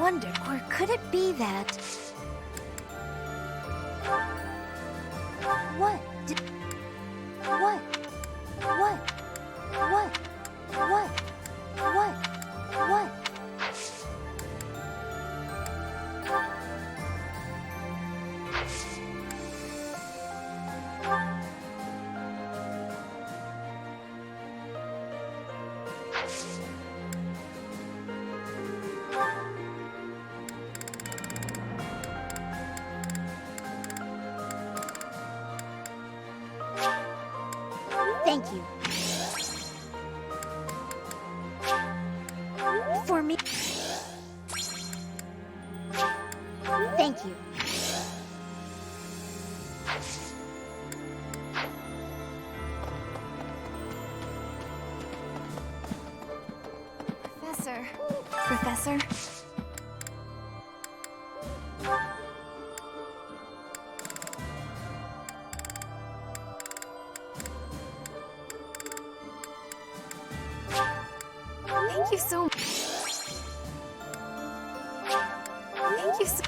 Wondered, or could it be that... What? Thank you. For me. Thank you. Professor? Thank you so much. Thank you so...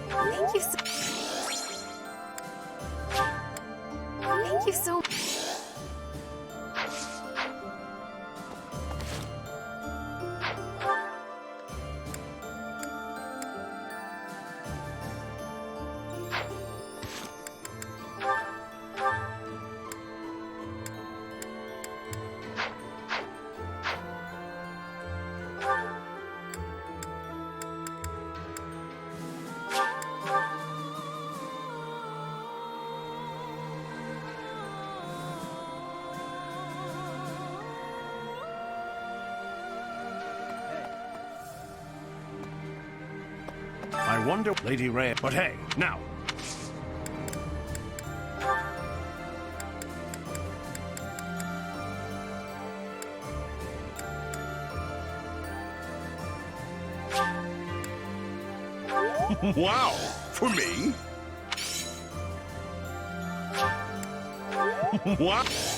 Thank you so... Thank you so... I wonder, Lady Ray, but hey, now! Wow! For me? What?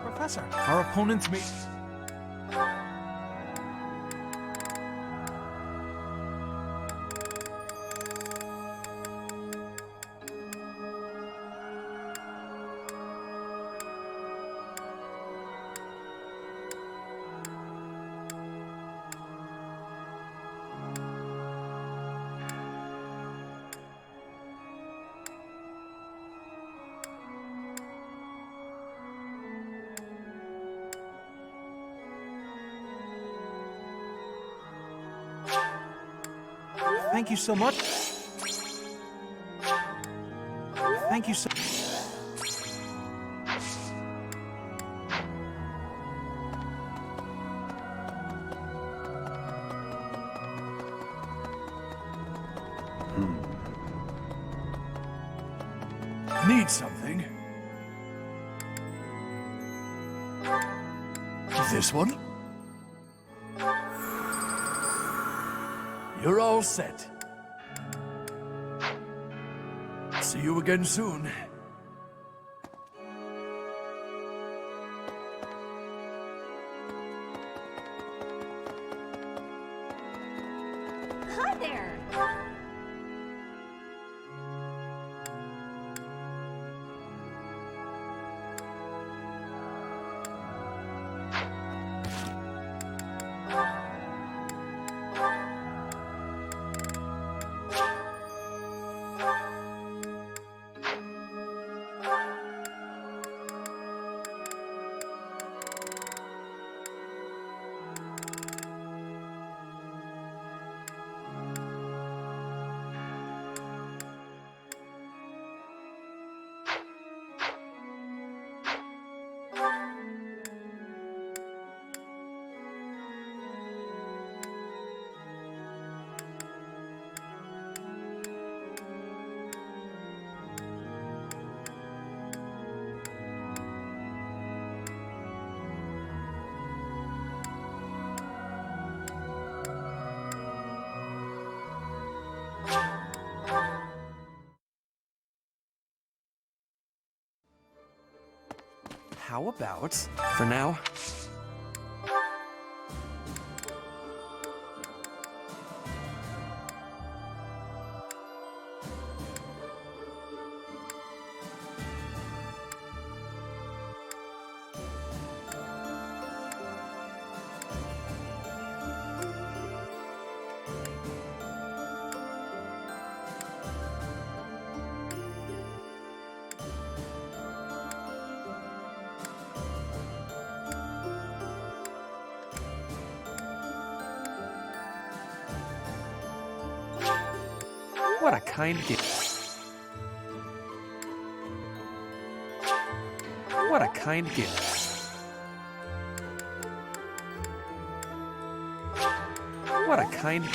Professor, our opponents may... Thank you so much. Thank you so... Need something? This one? You're all set. See you again soon. Hi there! How about, for now, what a kind gift. What a kind gift. What a kind...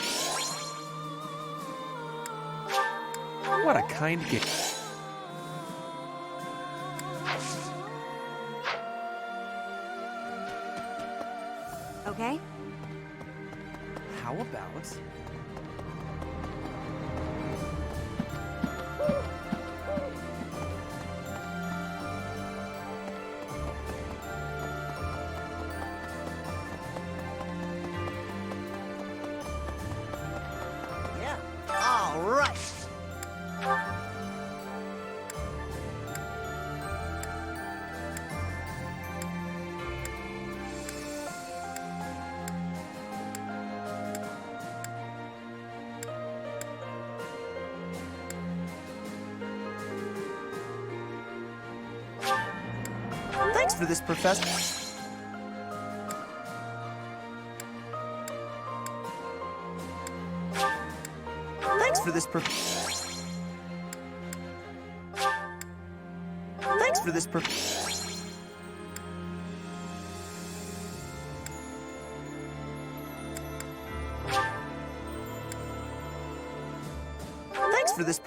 What a kind gift. Okay. How about... Yeah. All right. Thanks for this, Professor. Thanks for this, Thanks for this, Thanks for this,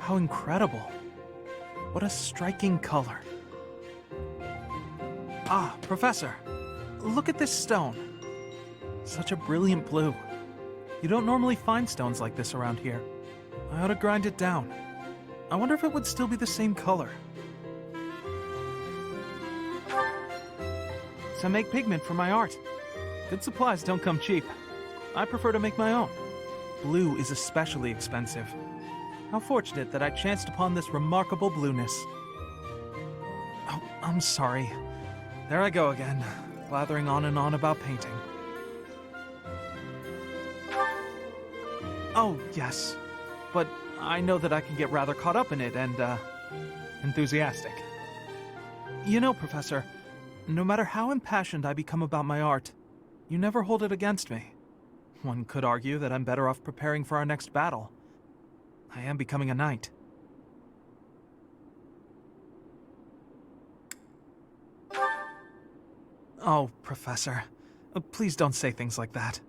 How incredible. What a striking color. Ah, Professor, look at this stone. Such a brilliant blue. You don't normally find stones like this around here. I ought to grind it down. I wonder if it would still be the same color. So I make pigment for my art. Good supplies don't come cheap. I prefer to make my own. Blue is especially expensive. How fortunate that I chanced upon this remarkable blueness. Oh, I'm sorry. There I go again, blathering on and on about painting. Oh, yes. But I know that I can get rather caught up in it and, enthusiastic. You know, Professor, no matter how impassioned I become about my art, you never hold it against me. One could argue that I'm better off preparing for our next battle. I am becoming a knight. Oh, Professor, please don't say things like that.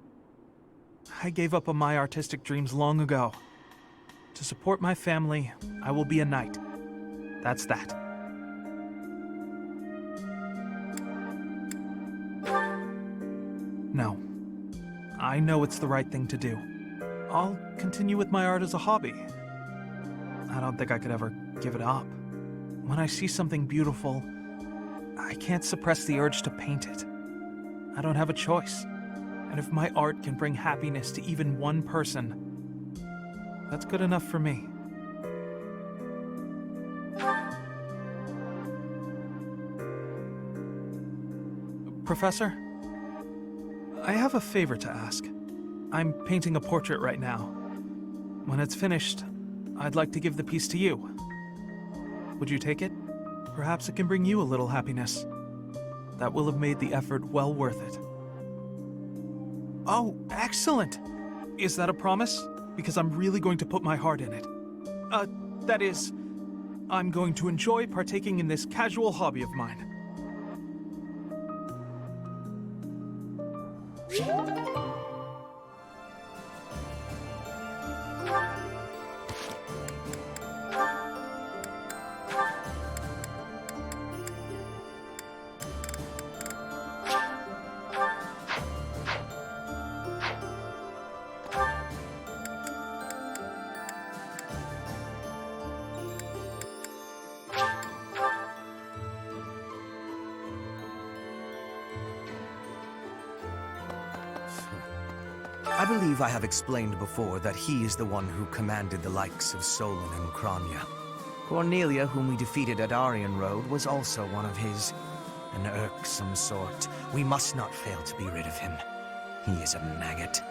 I gave up on my artistic dreams long ago. To support my family, I will be a knight. That's that. No. I know it's the right thing to do. I'll continue with my art as a hobby. I don't think I could ever give it up. When I see something beautiful, I can't suppress the urge to paint it. I don't have a choice. And if my art can bring happiness to even one person, that's good enough for me. Professor, I have a favor to ask. I'm painting a portrait right now. When it's finished, I'd like to give the piece to you. Would you take it? Perhaps it can bring you a little happiness. That will have made the effort well worth it. Oh, excellent! Is that a promise? Because I'm really going to put my heart in it. That is, I'm going to enjoy partaking in this casual hobby of mine. I believe I have explained before that he is the one who commanded the likes of Solon and Crania. Cornelia, whom we defeated at Aryan Road, was also one of his. An irksome sort. We must not fail to be rid of him. He is a maggot,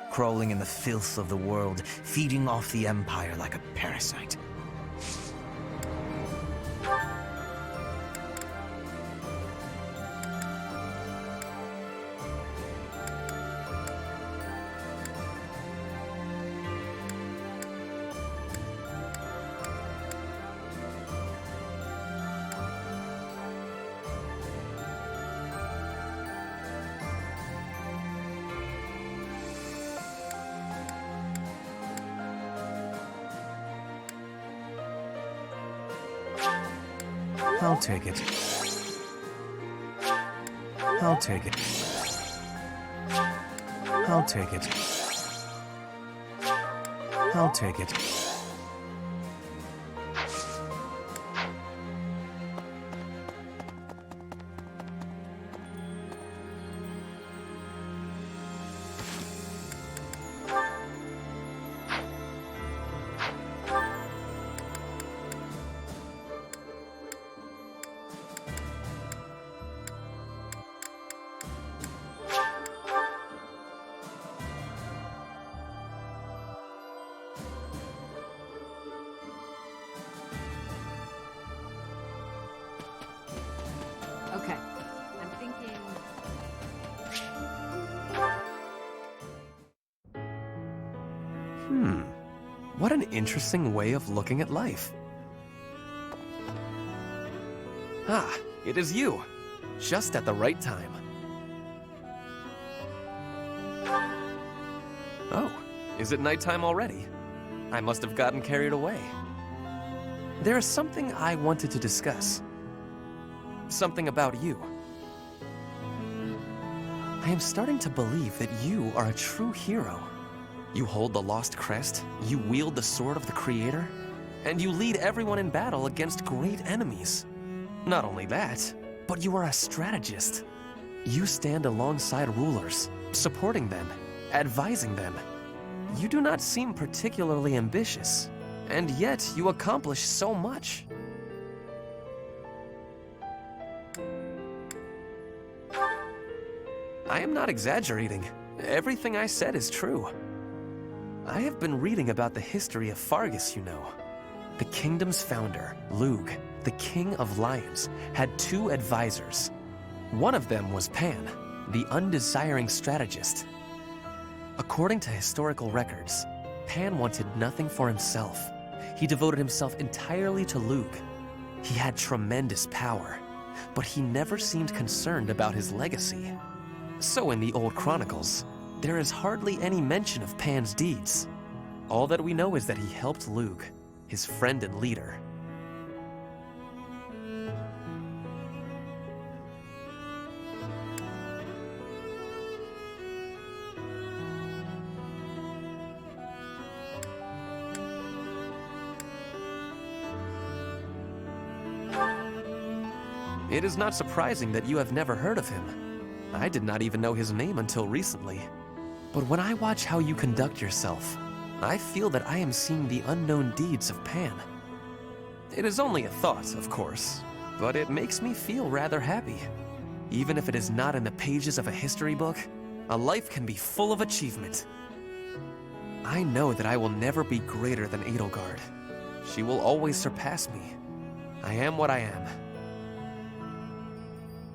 crawling in the filth of the world, feeding off the Empire like a parasite. I'll take it. I'll take it. I'll take it. I'll take it. Okay, I'm thinking... What an interesting way of looking at life. Ah, it is you. Just at the right time. Oh, is it nighttime already? I must have gotten carried away. There is something I wanted to discuss. Something about you. I am starting to believe that you are a true hero. You hold the Lost Crest, you wield the Sword of the Creator, and you lead everyone in battle against great enemies. Not only that, but you are a strategist. You stand alongside rulers, supporting them, advising them. You do not seem particularly ambitious, and yet you accomplish so much. I am not exaggerating. Everything I said is true. I have been reading about the history of Fargus, you know. The kingdom's founder, Lug, the king of lions, had 2 advisors. One of them was Pan, the undesiring strategist. According to historical records, Pan wanted nothing for himself. He devoted himself entirely to Lug. He had tremendous power, but he never seemed concerned about his legacy. So in the old chronicles, there is hardly any mention of Pan's deeds. All that we know is that he helped Lug, his friend and leader. It is not surprising that you have never heard of him. I did not even know his name until recently. But when I watch how you conduct yourself, I feel that I am seeing the unknown deeds of Pan. It is only a thought, of course, but it makes me feel rather happy. Even if it is not in the pages of a history book, a life can be full of achievement. I know that I will never be greater than Edelgard. She will always surpass me. I am what I am.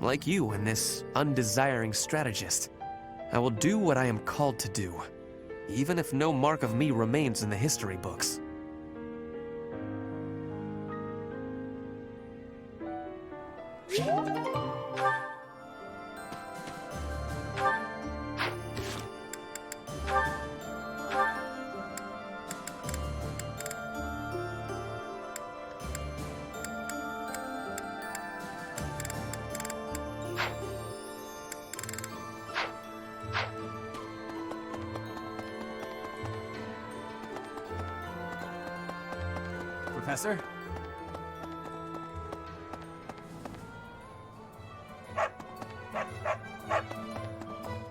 Like you and this undesiring strategist, I will do what I am called to do, even if no mark of me remains in the history books. Professor?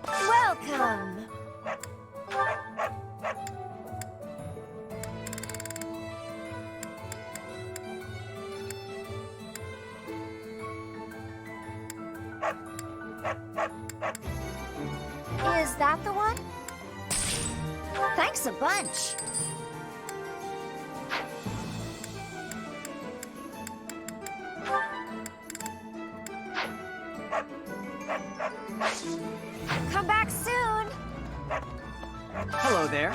Welcome! Is that the one? Thanks a bunch. Come back soon. Hello there.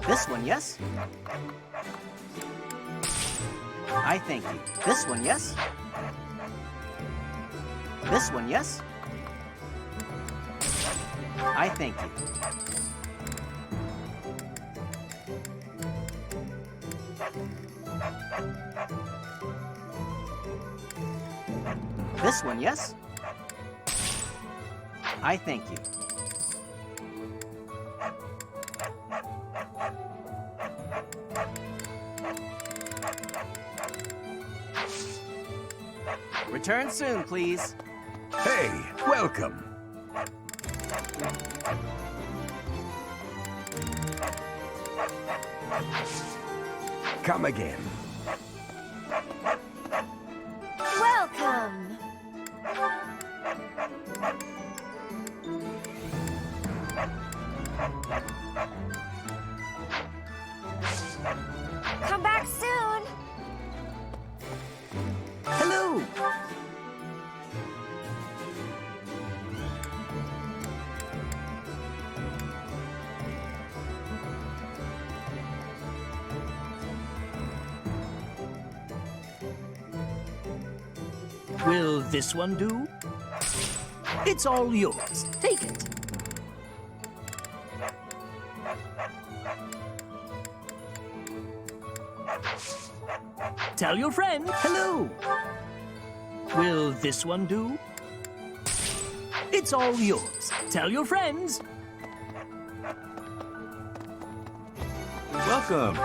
This one, yes? I thank you. This one, yes? This one, yes? I thank you. This one, yes? I thank you. Return soon, please. Hey, welcome. Come again. Welcome! Come back soon! Hello! Will this one do? It's all yours. Take it. Tell your friend hello. Will this one do? It's all yours. Tell your friends. Welcome.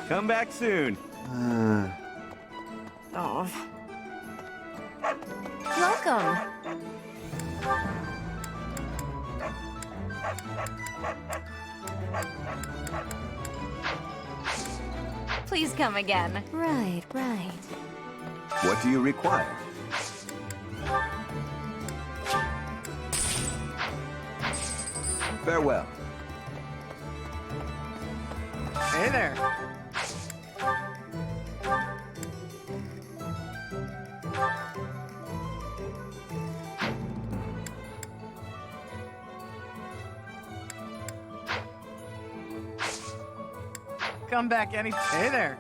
Come back soon. Oh. Welcome. Please come again. Right, right. What do you require? Farewell. Hey there. Come back any. Hey there.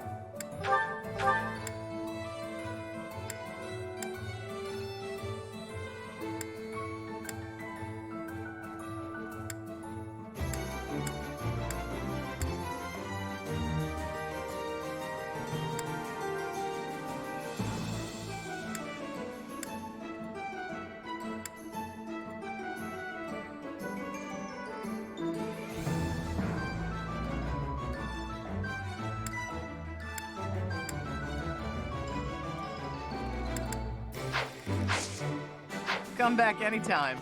Come back anytime.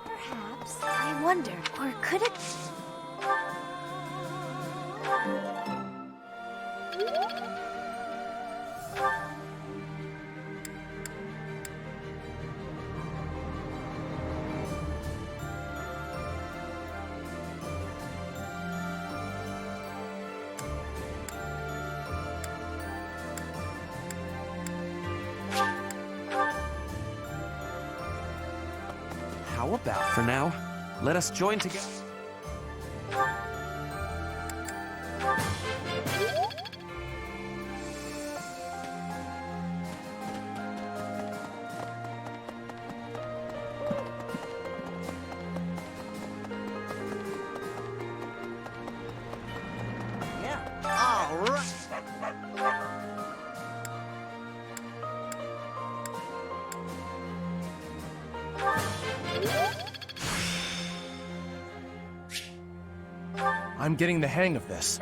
Perhaps. I wonder, or could it... How about, for now, let us join together? Yeah. All right. I'm getting the hang of this.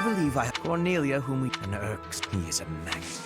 I believe I have Cornelia, whom we... And irks. He is a maggot.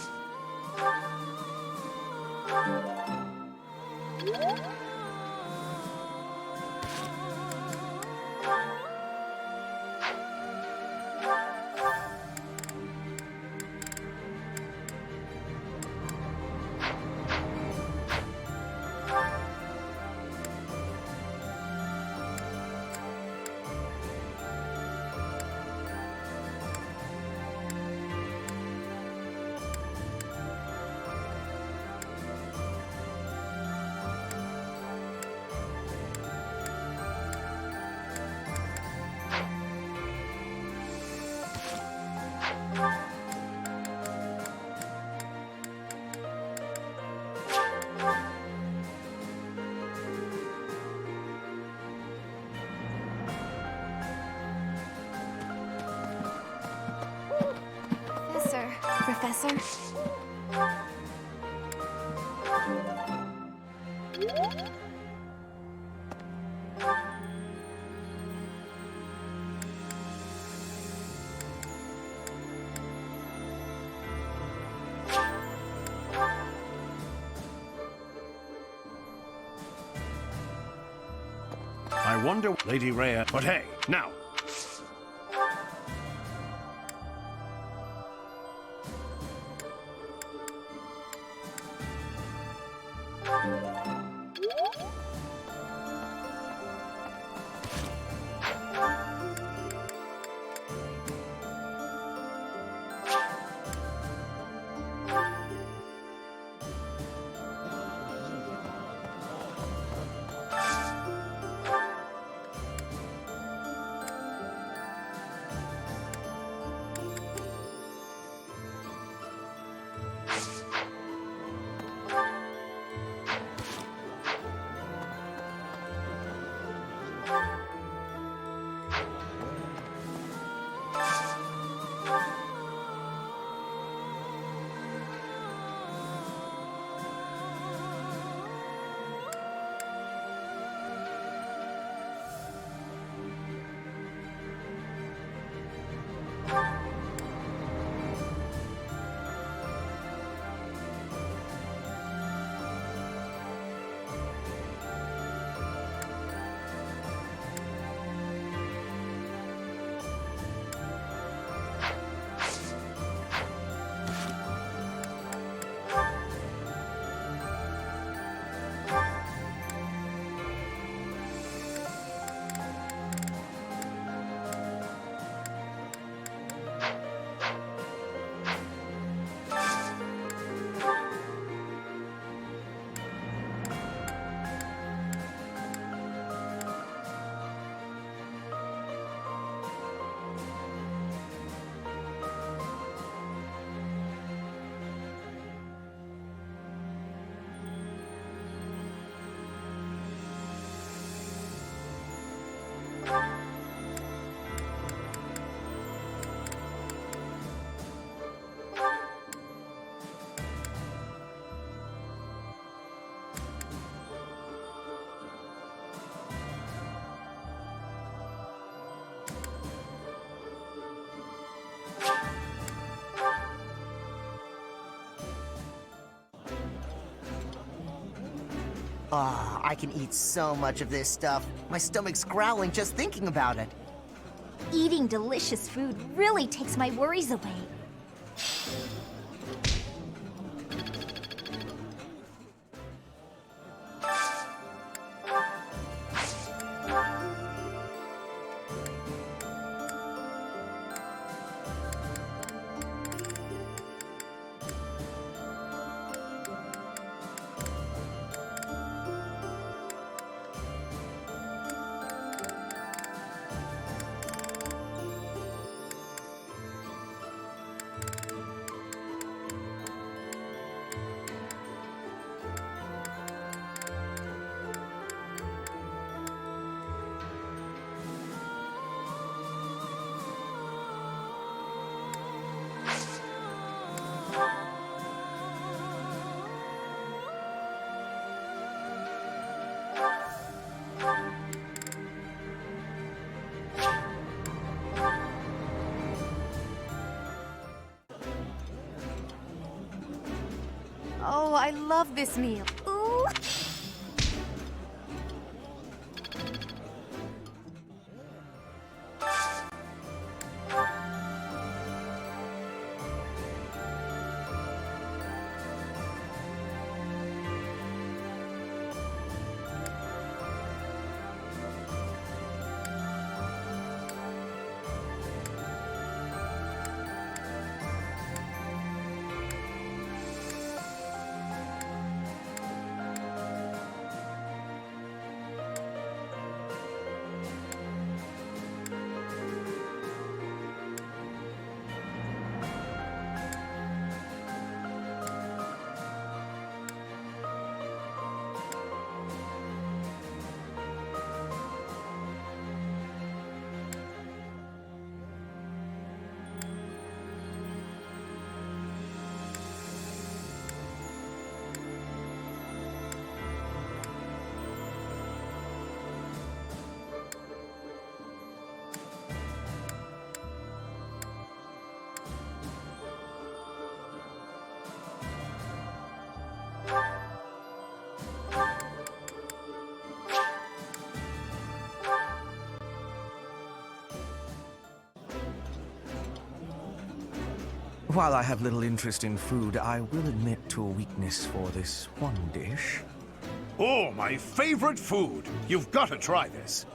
Professor? I wonder, Lady Rhea. But hey, now! Ah, I can eat so much of this stuff. My stomach's growling just thinking about it. Eating delicious food really takes my worries away. I love this meal. Ooh. While I have little interest in food, I will admit to a weakness for this one dish. Oh, my favorite food. You've got to try this.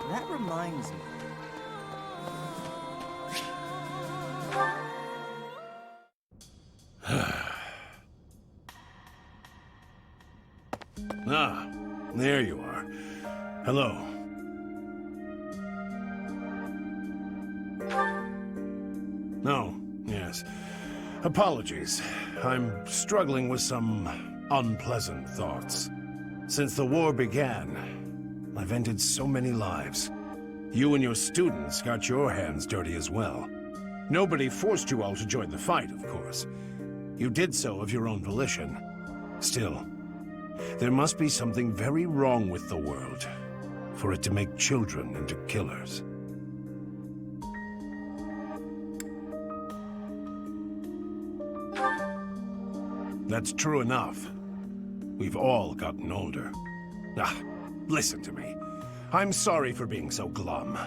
That reminds me. Ah, there you are. Hello. Oh, yes. Apologies. I'm struggling with some unpleasant thoughts. Since the war began, I've ended so many lives. You and your students got your hands dirty as well. Nobody forced you all to join the fight, of course. You did so of your own volition. Still, there must be something very wrong with the world for it to make children into killers. That's true enough. We've all gotten older. Ah, listen to me. I'm sorry for being so glum.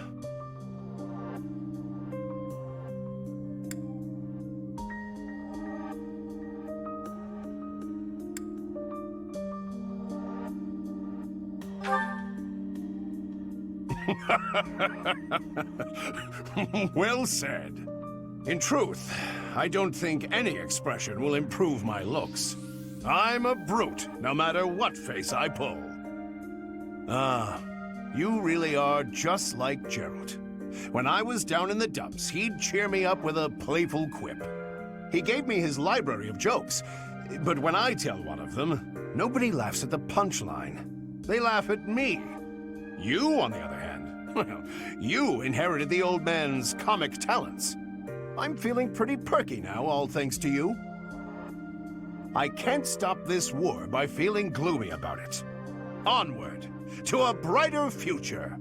Well said. In truth, I don't think any expression will improve my looks. I'm a brute, no matter what face I pull. Ah, you really are just like Gerald. When I was down in the dumps, he'd cheer me up with a playful quip. He gave me his library of jokes, but when I tell one of them, nobody laughs at the punchline. They laugh at me. You, on the other hand, well, you inherited the old man's comic talents. I'm feeling pretty perky now, all thanks to you. I can't stop this war by feeling gloomy about it. Onward, to a brighter future.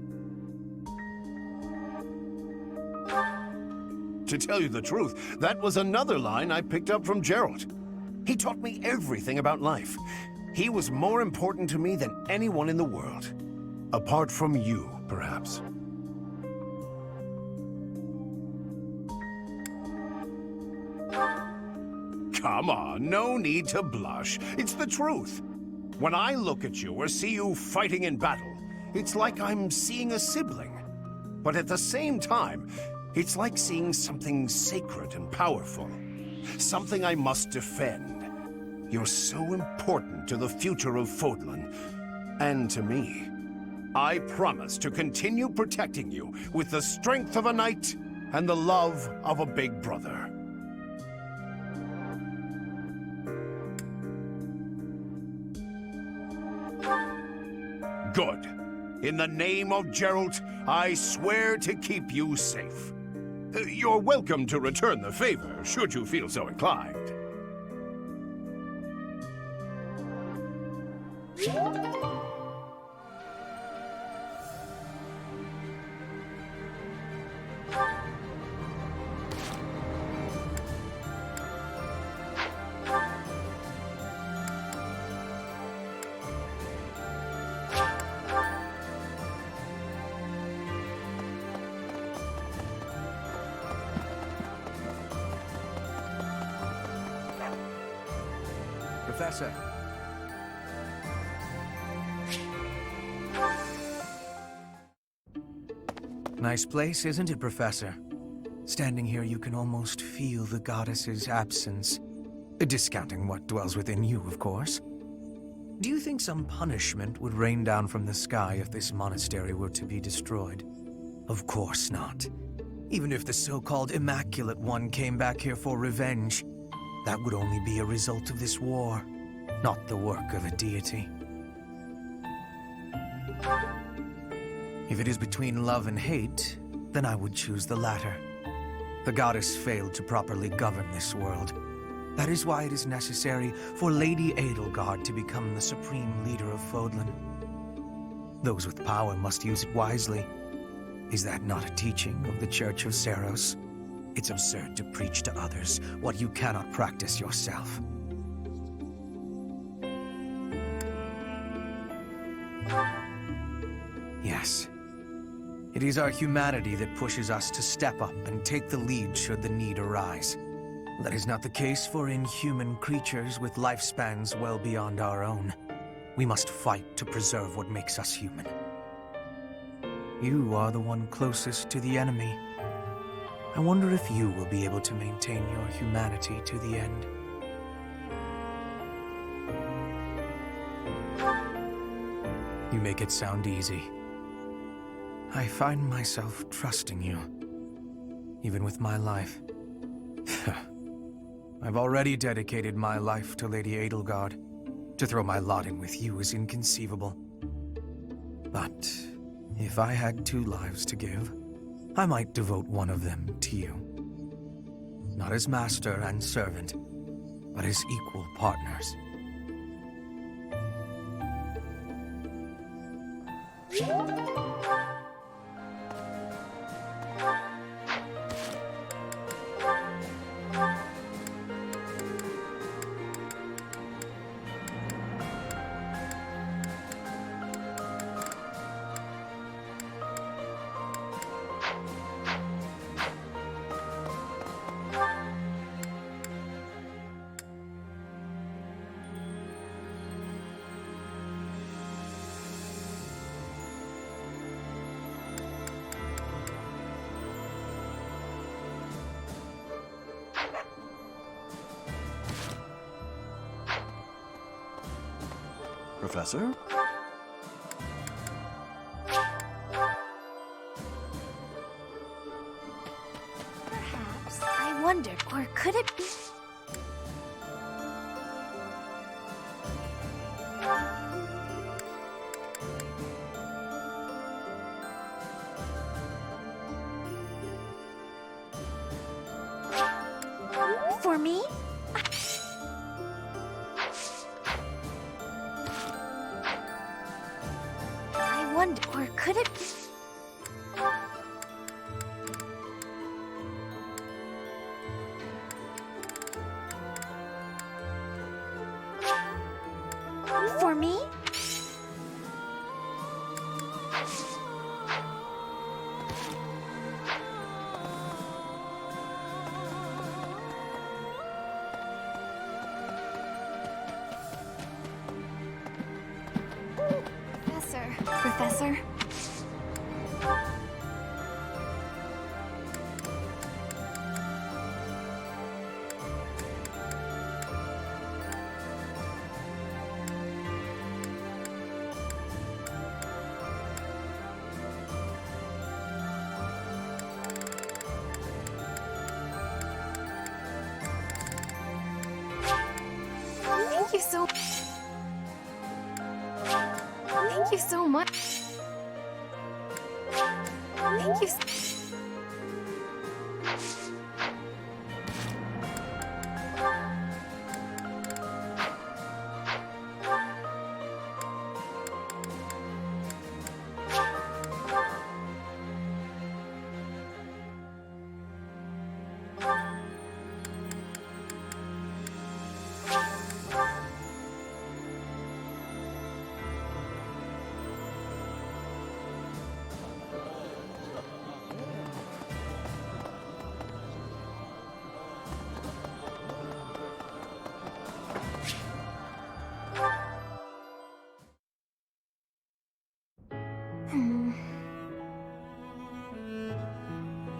To tell you the truth, that was another line I picked up from Gerald. He taught me everything about life. He was more important to me than anyone in the world. Apart from you, perhaps. Come on, no need to blush. It's the truth. When I look at you or see you fighting in battle, it's like I'm seeing a sibling. But at the same time, it's like seeing something sacred and powerful. Something I must defend. You're so important to the future of Fodlan, and to me. I promise to continue protecting you with the strength of a knight and the love of a big brother. Good. In the name of Geralt, I swear to keep you safe. You're welcome to return the favor, should you feel so inclined. Professor. Nice place, isn't it, Professor? Standing here, you can almost feel the goddess's absence. Discounting what dwells within you, of course. Do you think some punishment would rain down from the sky if this monastery were to be destroyed? Of course not. Even if the so-called Immaculate One came back here for revenge, that would only be a result of this war, not the work of a deity. If it is between love and hate, then I would choose the latter. The goddess failed to properly govern this world. That is why it is necessary for Lady Edelgard to become the supreme leader of Fodlan. Those with power must use it wisely. Is that not a teaching of the Church of Seros? It's absurd to preach to others what you cannot practice yourself. Yes. It is our humanity that pushes us to step up and take the lead should the need arise. That is not the case for inhuman creatures with lifespans well beyond our own. We must fight to preserve what makes us human. You are the one closest to the enemy. I wonder if you will be able to maintain your humanity to the end. You make it sound easy. I find myself trusting you, even with my life. I've already dedicated my life to Lady Edelgard. To throw my lot in with you is inconceivable. But if I had 2 lives to give, I might devote one of them to you. Not as master and servant, but as equal partners. Professor? Perhaps. I wonder, or could it be? For me? I wonder, or could it be? For me? there, Professor. Thank you so... Thank you so much. Thank you.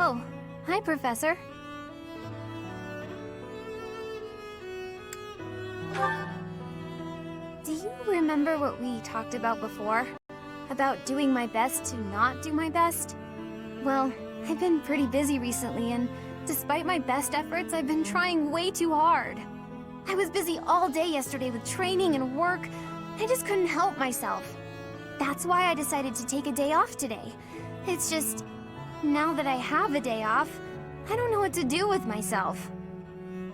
Oh, hi, Professor. Do you remember what we talked about before? About doing my best to not do my best? Well, I've been pretty busy recently, and despite my best efforts, I've been trying way too hard. I was busy all day yesterday with training and work. I just couldn't help myself. That's why I decided to take a day off today. It's just, now that I have a day off, I don't know what to do with myself.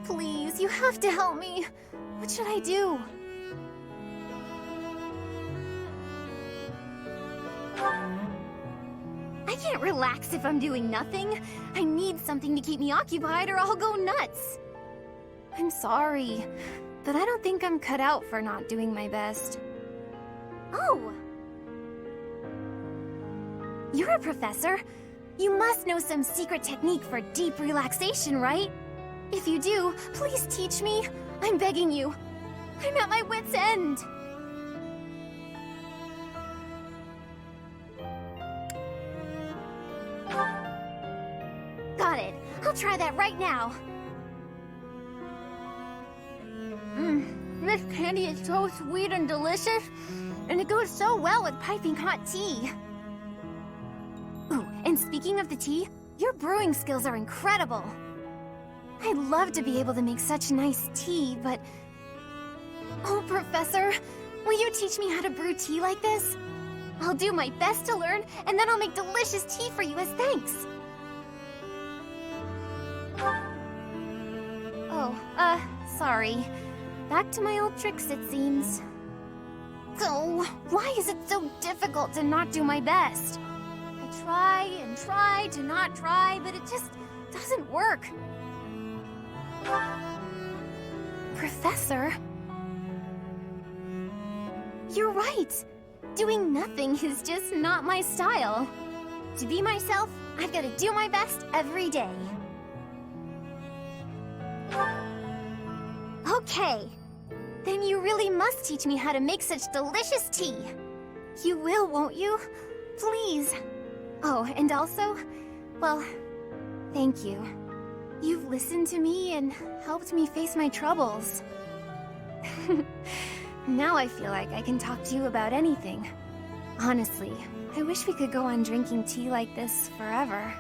Please, you have to help me. What should I do? I can't relax if I'm doing nothing. I need something to keep me occupied or I'll go nuts. I'm sorry, but I don't think I'm cut out for not doing my best. Oh! You're a professor. You must know some secret technique for deep relaxation, right? If you do, please teach me. I'm begging you. I'm at my wit's end. Got it. I'll try that right now. This candy is so sweet and delicious, and it goes so well with piping hot tea. Ooh, and speaking of the tea, your brewing skills are incredible. I'd love to be able to make such nice tea, but... Oh, Professor, will you teach me how to brew tea like this? I'll do my best to learn, and then I'll make delicious tea for you as thanks. Oh, sorry. Back to my old tricks, it seems. So, why is it so difficult to not do my best? I try and try to not try, but it just doesn't work. Professor? You're right. Doing nothing is just not my style. To be myself, I've got to do my best every day. Okay. Then you really must teach me how to make such delicious tea. You will, won't you? Please. Oh, and also, well, thank you. You've listened to me and helped me face my troubles. Now I feel like I can talk to you about anything. Honestly, I wish we could go on drinking tea like this forever.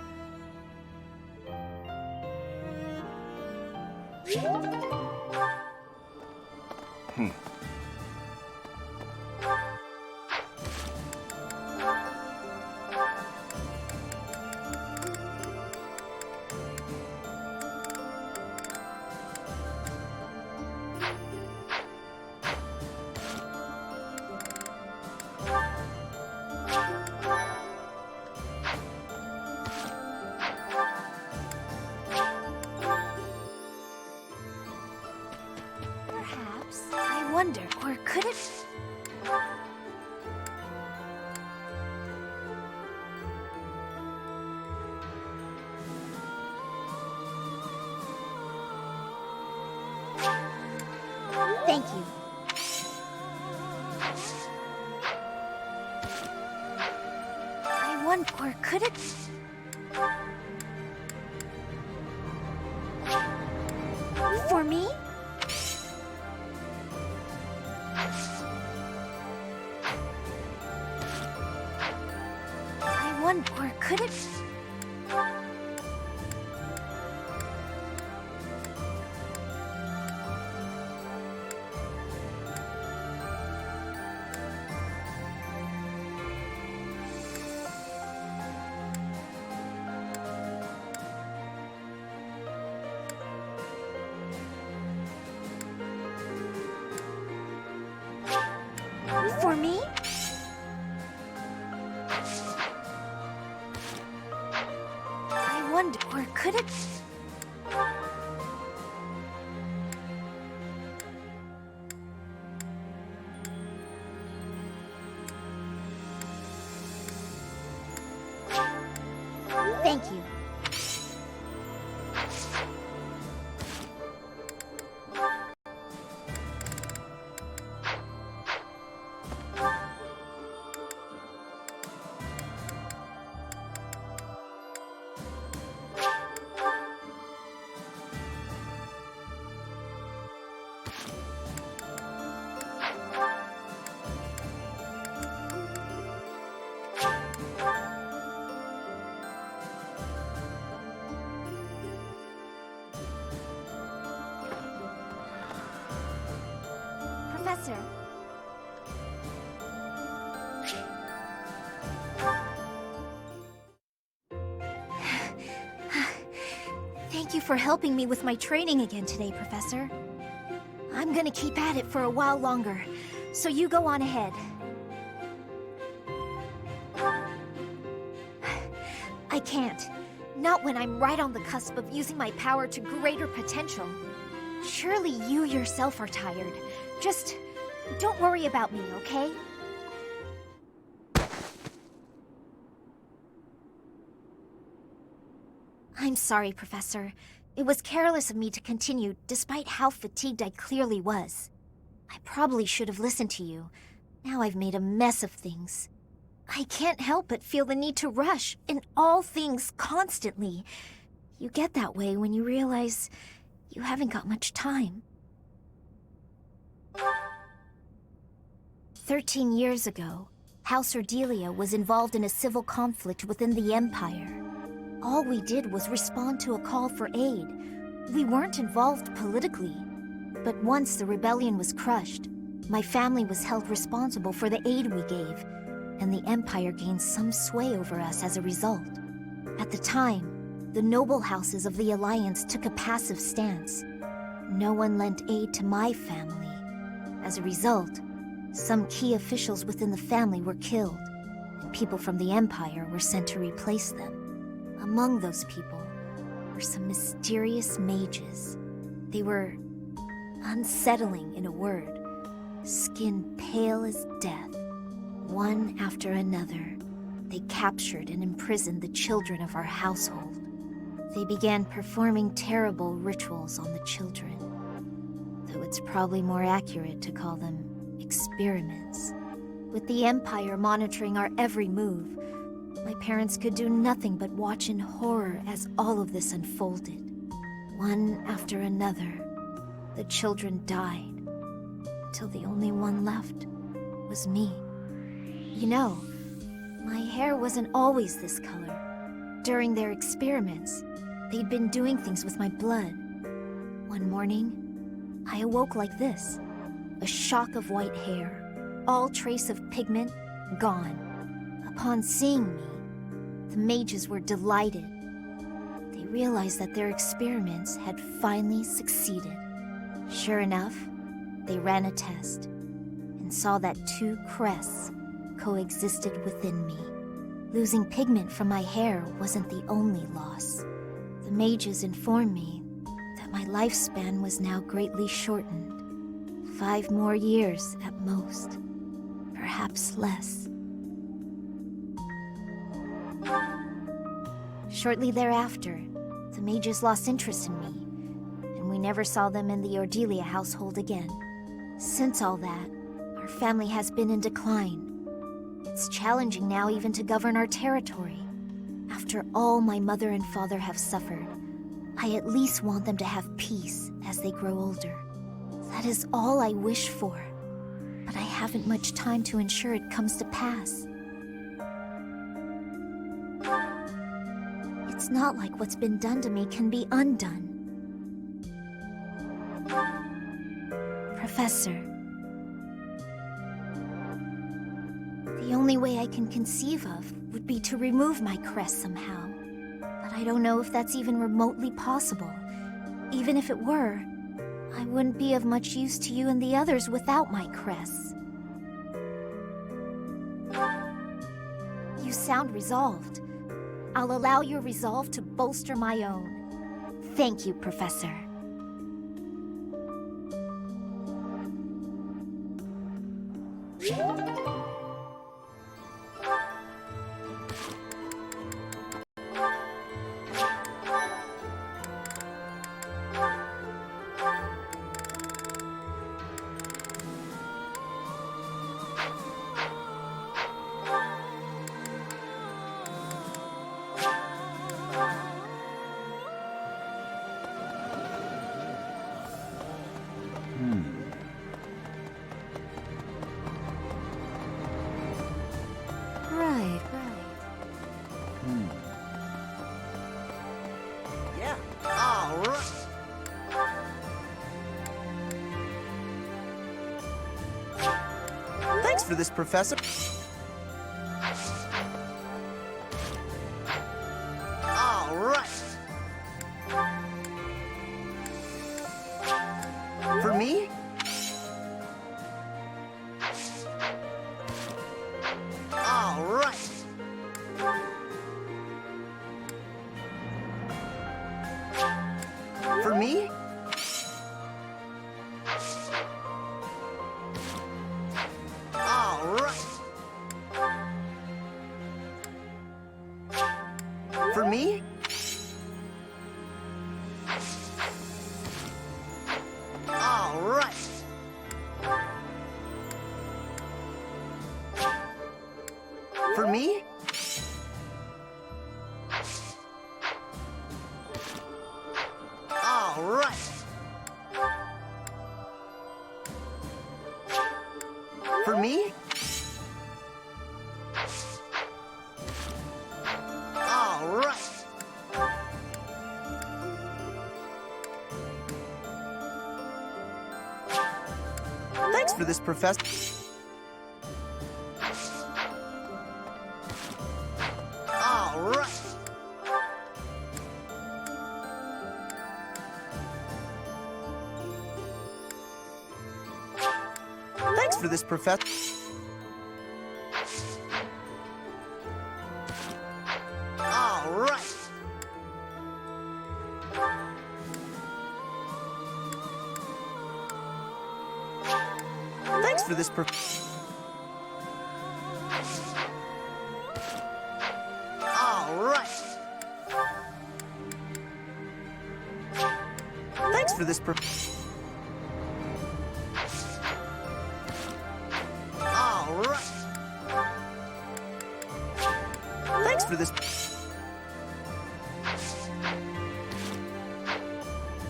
Perhaps. I wonder, or could it... Thank you. wonder, or could it... For me? I wonder, or could it... For me? I wonder, or could it... Thank you. Professor. Thank you for helping me with my training again today, Professor. I'm gonna keep at it for a while longer, so you go on ahead. I can't. Not when I'm right on the cusp of using my power to greater potential. Surely you yourself are tired. Just don't worry about me, okay? I'm sorry, Professor. It was careless of me to continue, despite how fatigued I clearly was. I probably should have listened to you. Now I've made a mess of things. I can't help but feel the need to rush in all things constantly. You get that way when you realize you haven't got much time. 13 years ago, House Ordelia was involved in a civil conflict within the Empire. All we did was respond to a call for aid. We weren't involved politically. But once the rebellion was crushed, my family was held responsible for the aid we gave, and the Empire gained some sway over us as a result. At the time, the noble houses of the Alliance took a passive stance. No one lent aid to my family. As a result, some key officials within the family were killed, and people from the Empire were sent to replace them. Among those people were some mysterious mages. They were unsettling, in a word, skin pale as death. One after another, they captured and imprisoned the children of our household. They began performing terrible rituals on the children, though it's probably more accurate to call them experiments. With the Empire monitoring our every move, my parents could do nothing but watch in horror as all of this unfolded. One after another, the children died, until the only one left was me. You know, my hair wasn't always this color. During their experiments, they'd been doing things with my blood. One morning, I awoke like this. A shock of white hair, all trace of pigment gone. Upon seeing me, the mages were delighted. They realized that their experiments had finally succeeded. Sure enough, they ran a test and saw that two crests coexisted within me. Losing pigment from my hair wasn't the only loss. The mages informed me that my lifespan was now greatly shortened. 5 more years at most, perhaps less. Shortly thereafter, the mages lost interest in me, and we never saw them in the Ordelia household again. Since all that, our family has been in decline. It's challenging now even to govern our territory. After all my mother and father have suffered, I at least want them to have peace as they grow older. That is all I wish for, but I haven't much time to ensure it comes to pass. It's not like what's been done to me can be undone. Professor, the only way I can conceive of would be to remove my crest somehow. But I don't know if that's even remotely possible. Even if it were, I wouldn't be of much use to you and the others without my crests. You sound resolved. I'll allow your resolve to bolster my own. Thank you, Professor. Right. Yeah. All right. Thanks for this, Professor. All right. For me? All right. For me? All right. For me? All right. For me? All right. For me? All right. Thanks for this, Professor. All right. Thanks for this, Professor. All right. Thanks for this, All right. Thanks for this, All right. Thanks for this.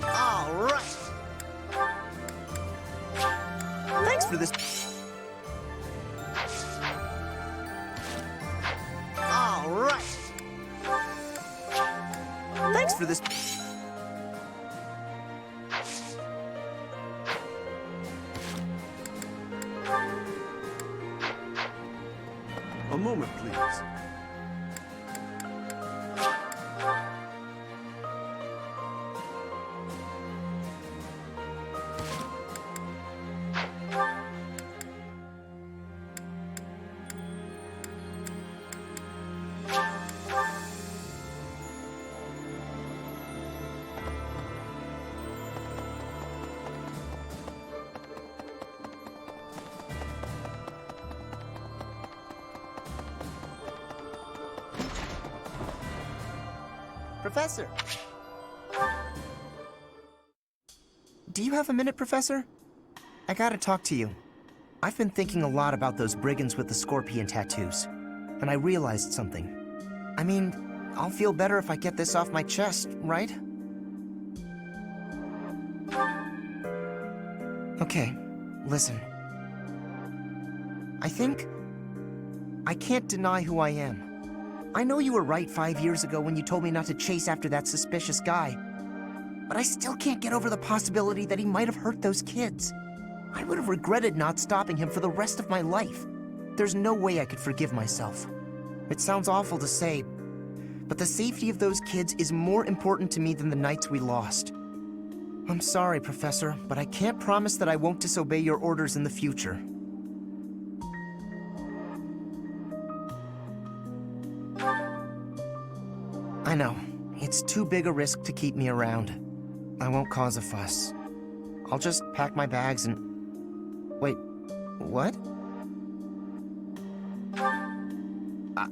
All right. Thanks for this. All right. Thanks for this. A moment, please. Professor. Do you have a minute, Professor? I gotta talk to you. I've been thinking a lot about those brigands with the scorpion tattoos, and I realized something. I mean, I'll feel better if I get this off my chest, right? Okay, listen. I think I can't deny who I am. I know you were right 5 years ago when you told me not to chase after that suspicious guy. But I still can't get over the possibility that he might have hurt those kids. I would have regretted not stopping him for the rest of my life. There's no way I could forgive myself. It sounds awful to say, but the safety of those kids is more important to me than the nights we lost. I'm sorry, Professor, but I can't promise that I won't disobey your orders in the future. I know. It's too big a risk to keep me around. I won't cause a fuss. I'll just pack my bags and... Wait, what?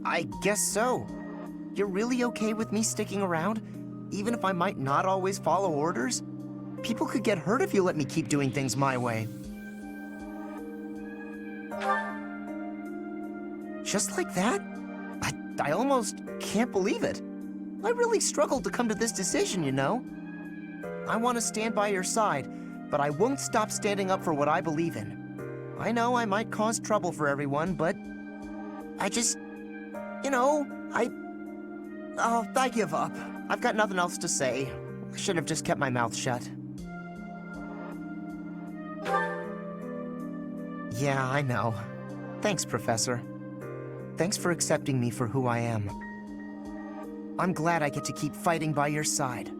I guess so. You're really okay with me sticking around? Even if I might not always follow orders? People could get hurt if you let me keep doing things my way. Just like that? I almost can't believe it. I really struggled to come to this decision, you know? I want to stand by your side, but I won't stop standing up for what I believe in. I know I might cause trouble for everyone, but I just... You know, Oh, I give up. I've got nothing else to say. I should have just kept my mouth shut. Yeah, I know. Thanks, Professor. Thanks for accepting me for who I am. I'm glad I get to keep fighting by your side.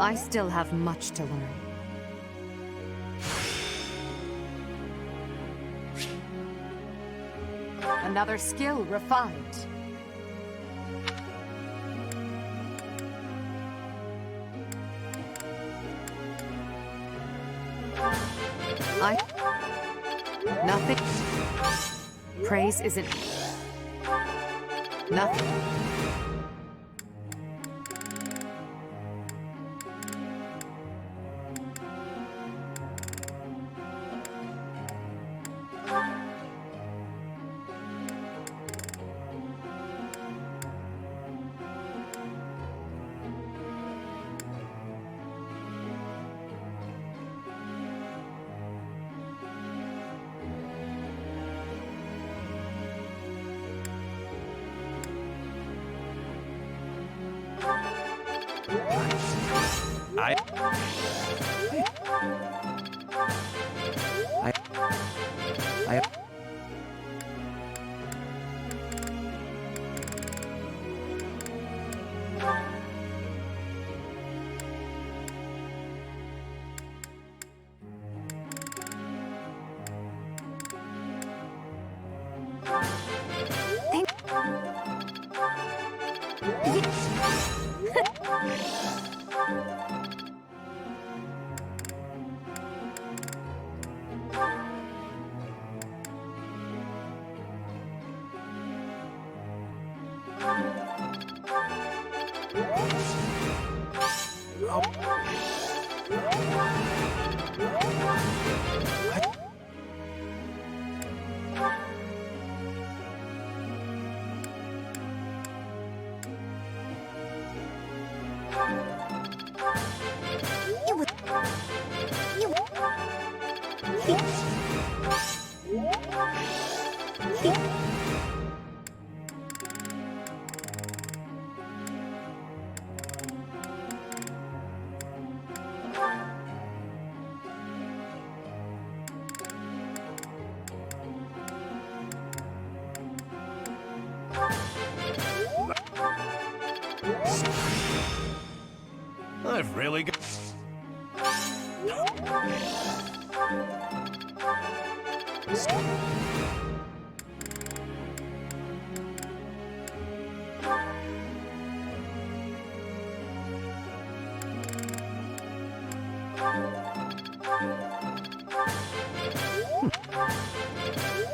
I still have much to learn. Another skill refined. Nothing. Praise isn't... Nothing. It was... I've really got...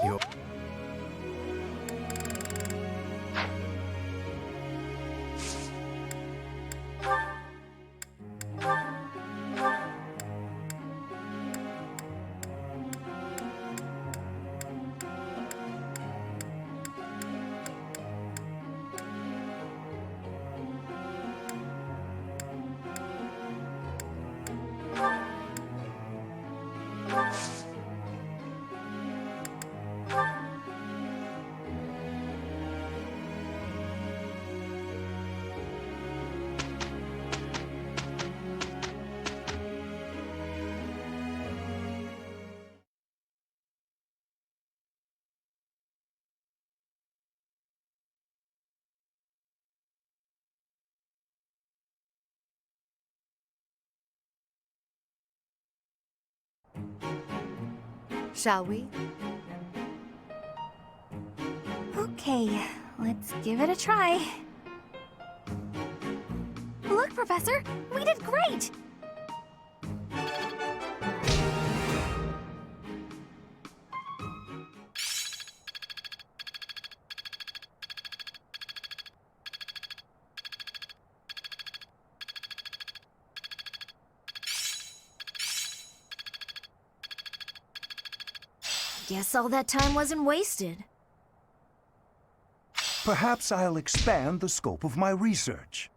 You're... Shall we? Okay, let's give it a try. Look, Professor, we did great! Guess all that time wasn't wasted. Perhaps I'll expand the scope of my research.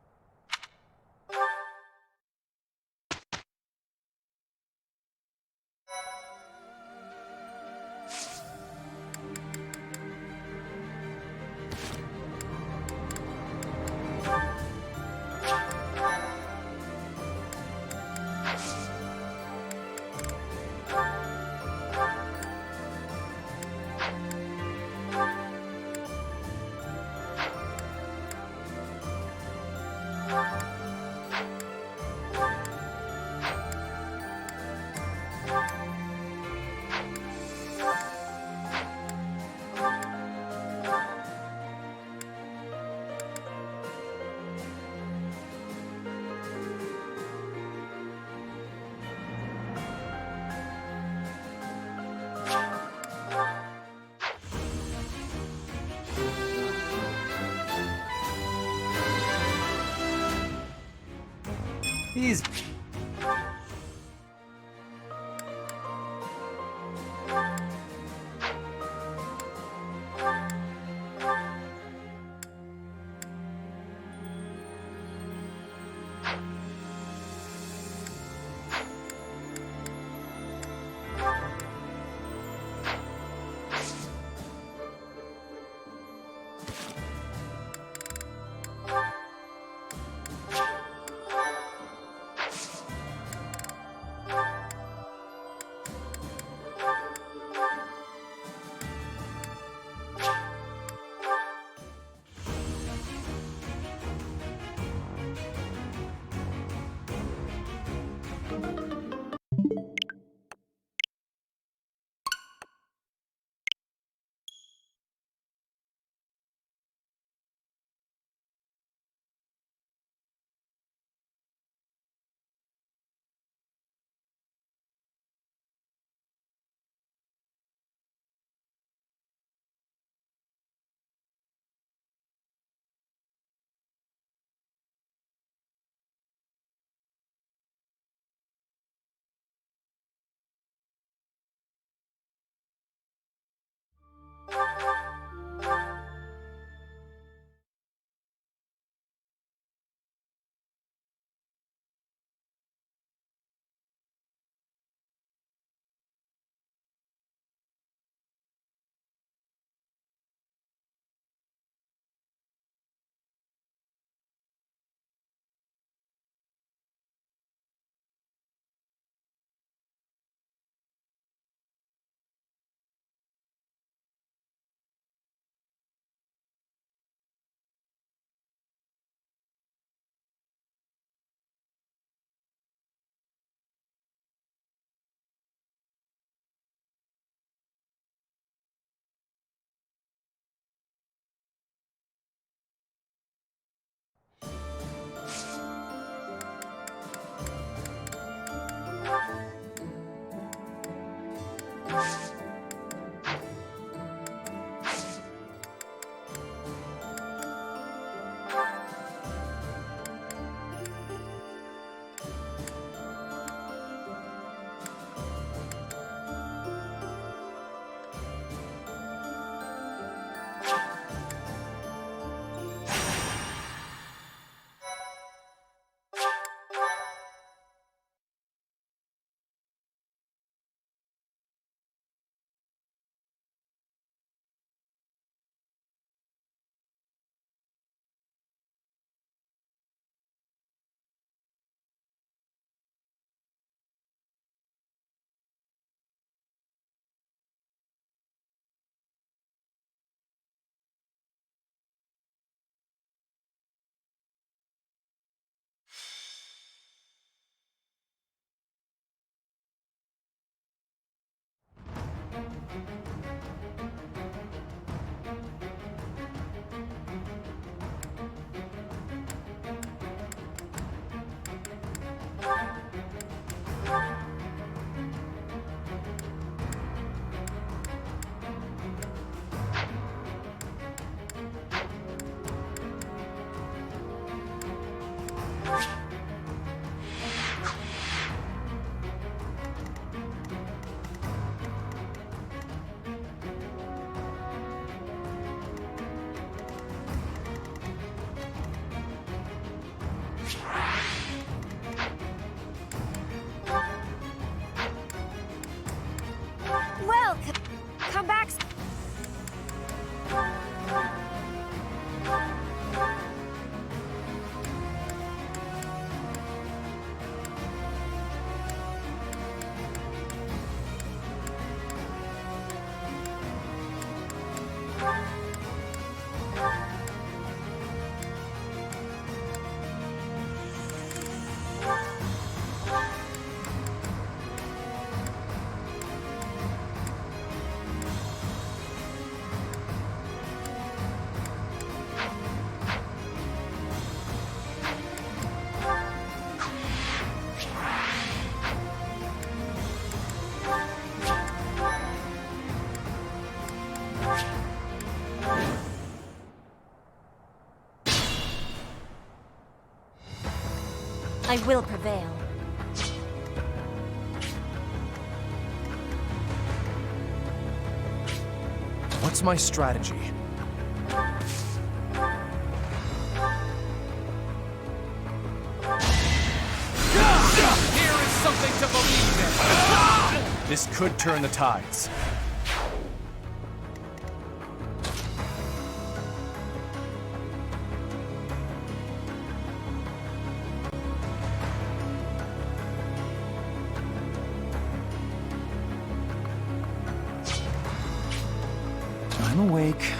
He's... I will prevail. What's my strategy? Here is something to believe in! This could turn the tides. I'm awake.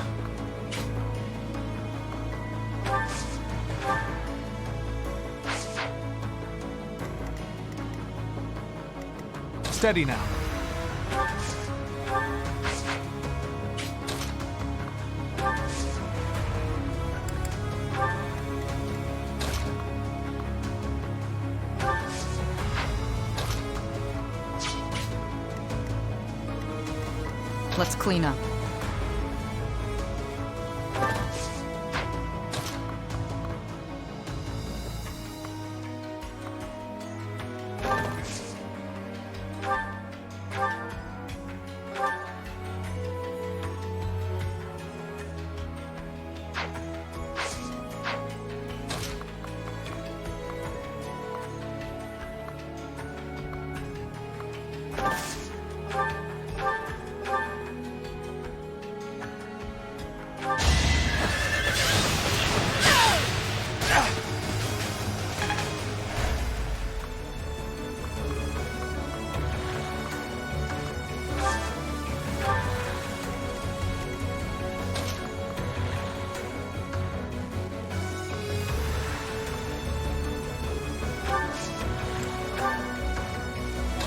Steady now. Let's clean up.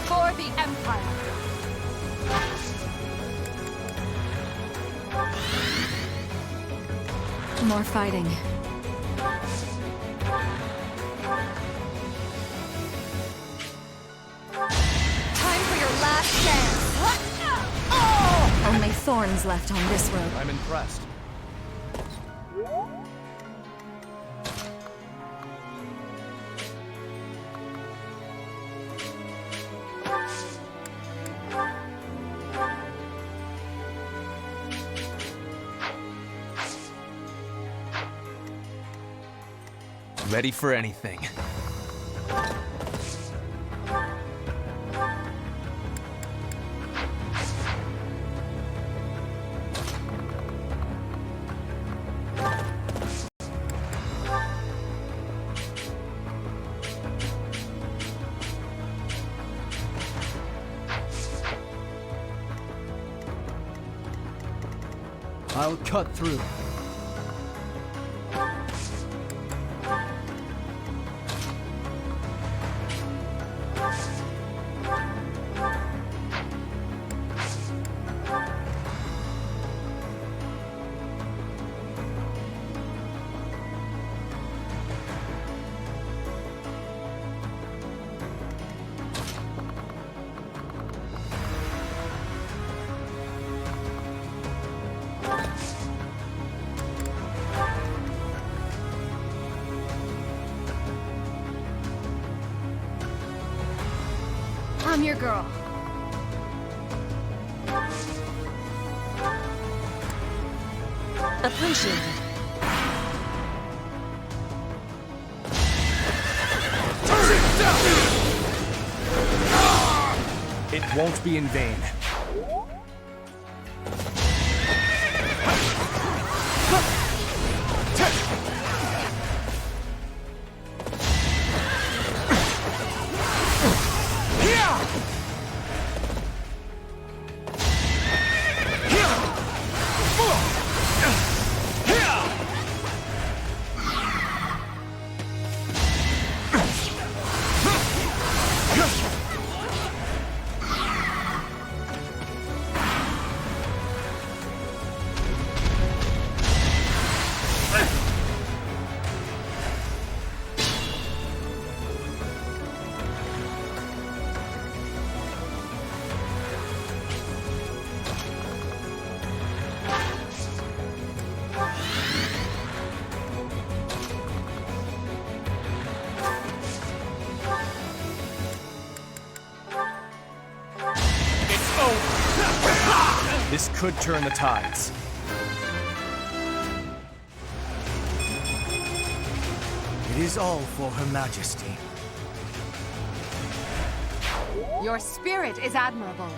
For the Empire! More fighting. Time for your last dance! Only thorns left on this road. I'm impressed. Ready for anything. I'll cut through. I'm your girl. Appreciated. It won't be in vain. could turn the tides. It is all for Her Majesty. Your spirit is admirable.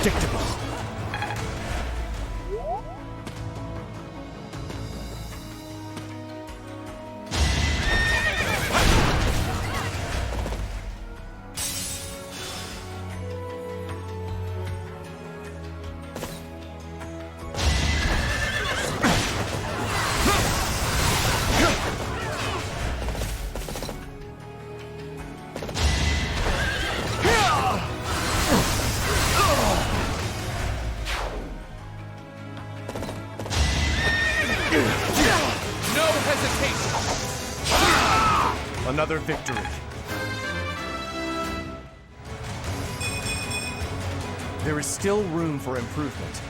Predictable. No hesitation! Another victory. There is still room for improvement.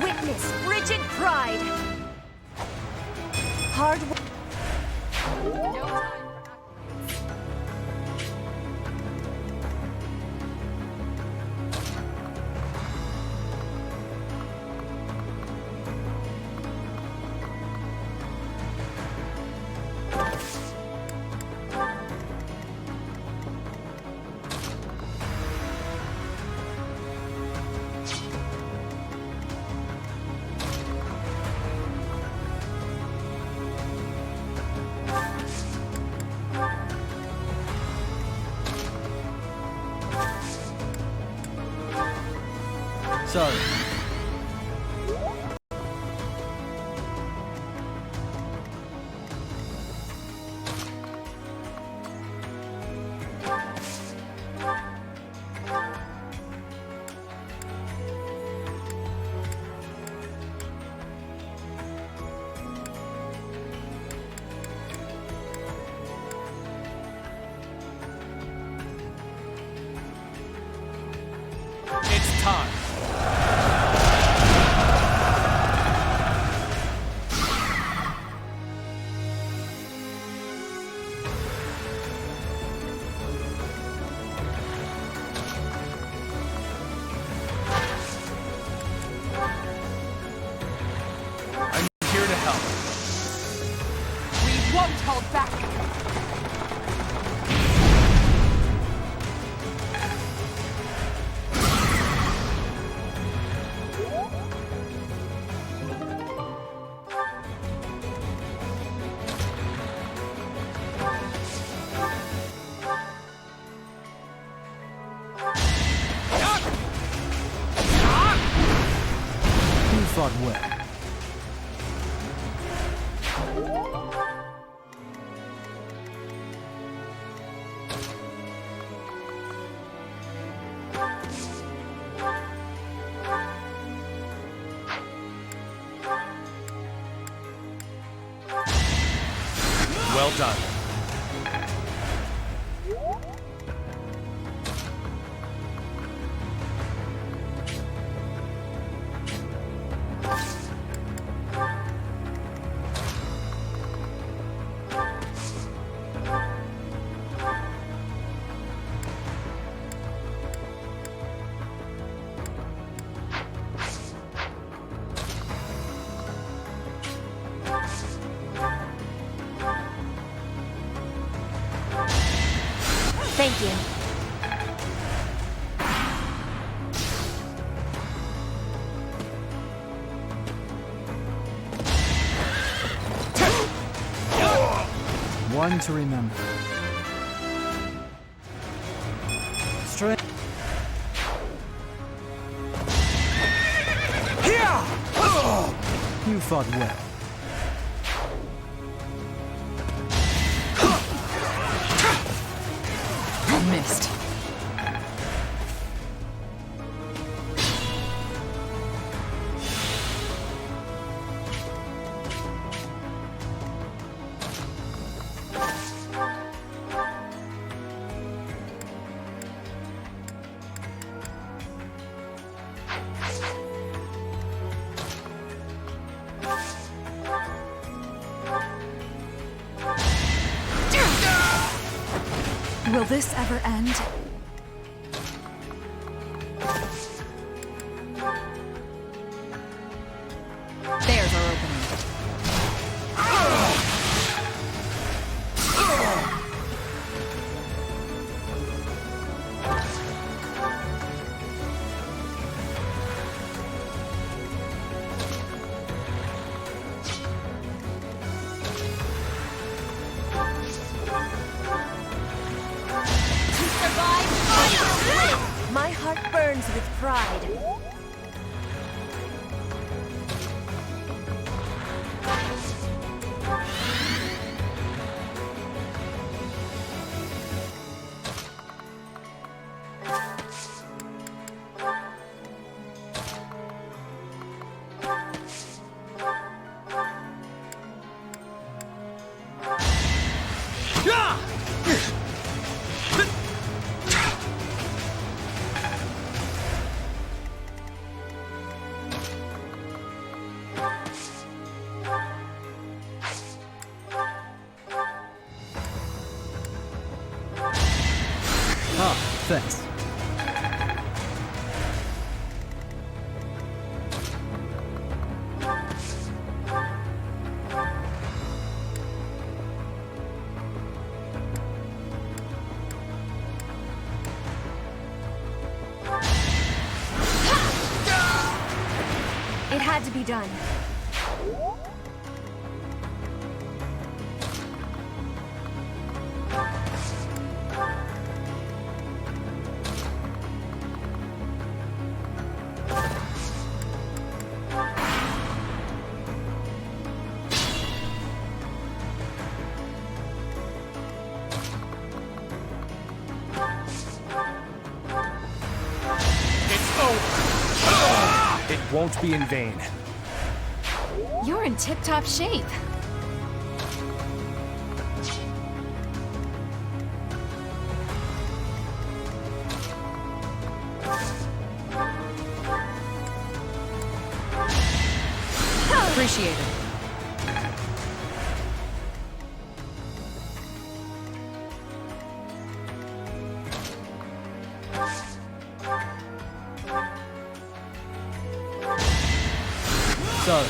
Witness frigid pride. Hard work. Sorry. It's time. Well done. Thank you. One to remember. Straight. You fought well. Missed. Will this ever end? There's our opening. My heart burns with pride. Ah, thanks. It had to be done. It won't be in vain. You're in tip-top shape. Appreciate it. Sorry.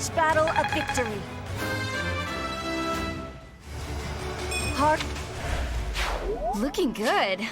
each battle a victory. Looking good.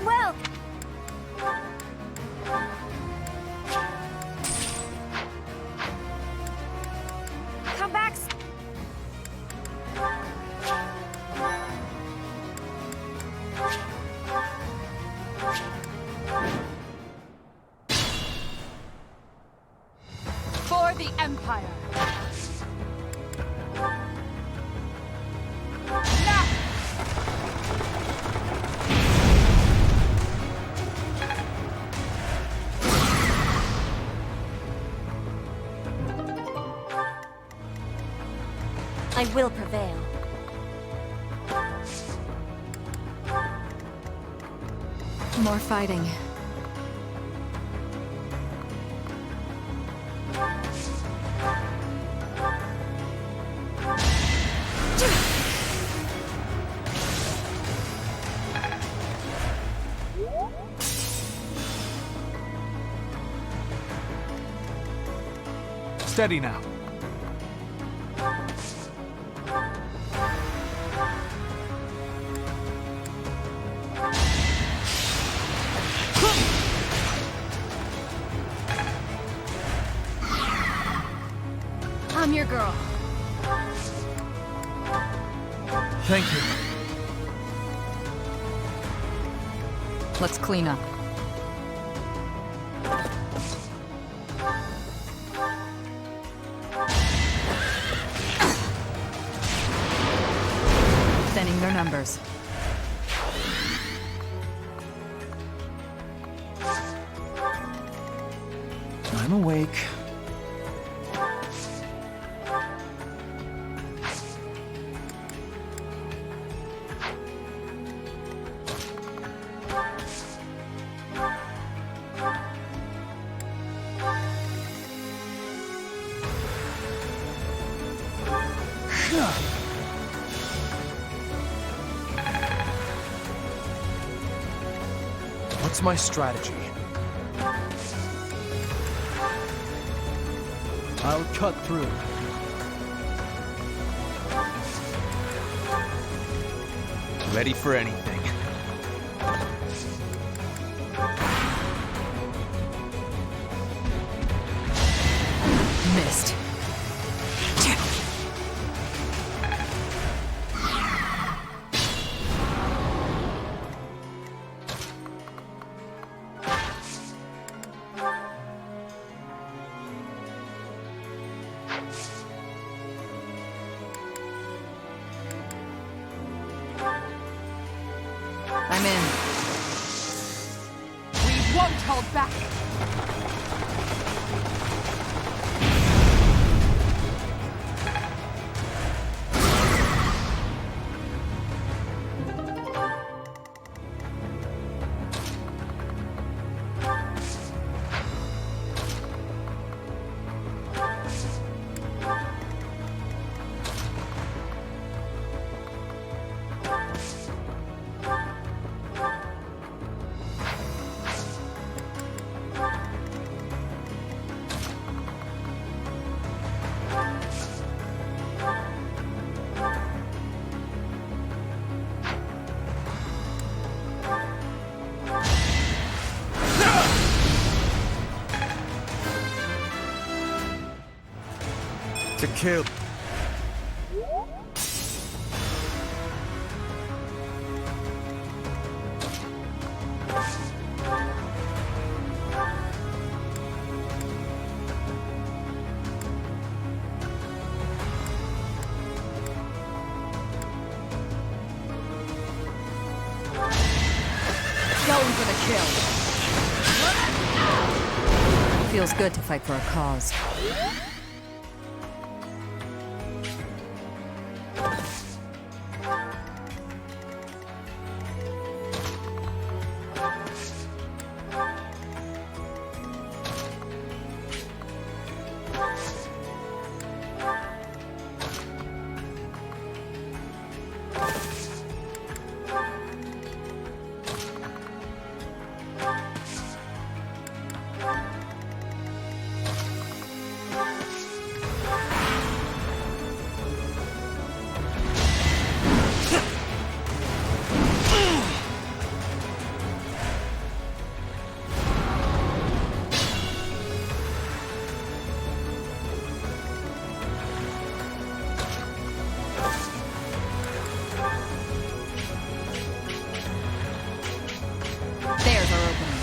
Well, come back. For the Empire. I will prevail. More fighting. Steady now. I'm your girl. Thank you. Let's clean up. Thinning their numbers. I'm awake. What's my strategy? I'll cut through. Ready for anything. Missed. I'm in. We won't hold back. kill. Going for the kill. Feels good to fight for a cause. There's our opening.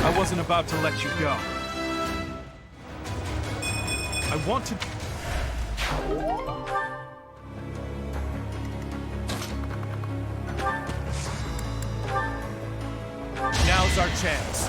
I wasn't about to let you go. I want to... Now's our chance.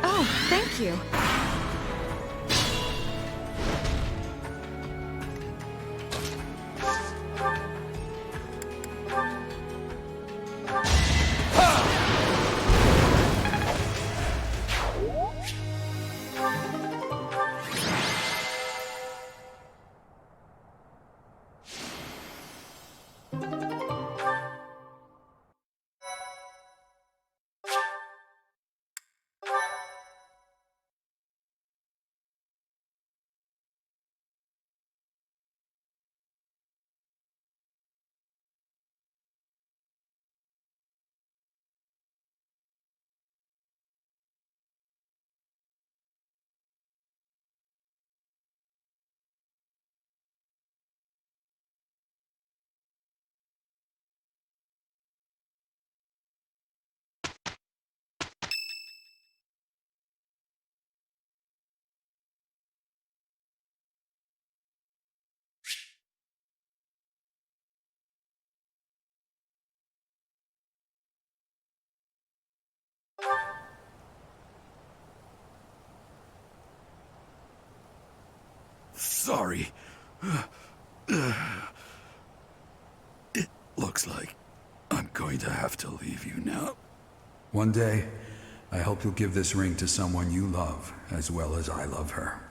Oh, thank you. Sorry. It looks like I'm going to have to leave you now. One day, I hope you'll give this ring to someone you love as well as I love her.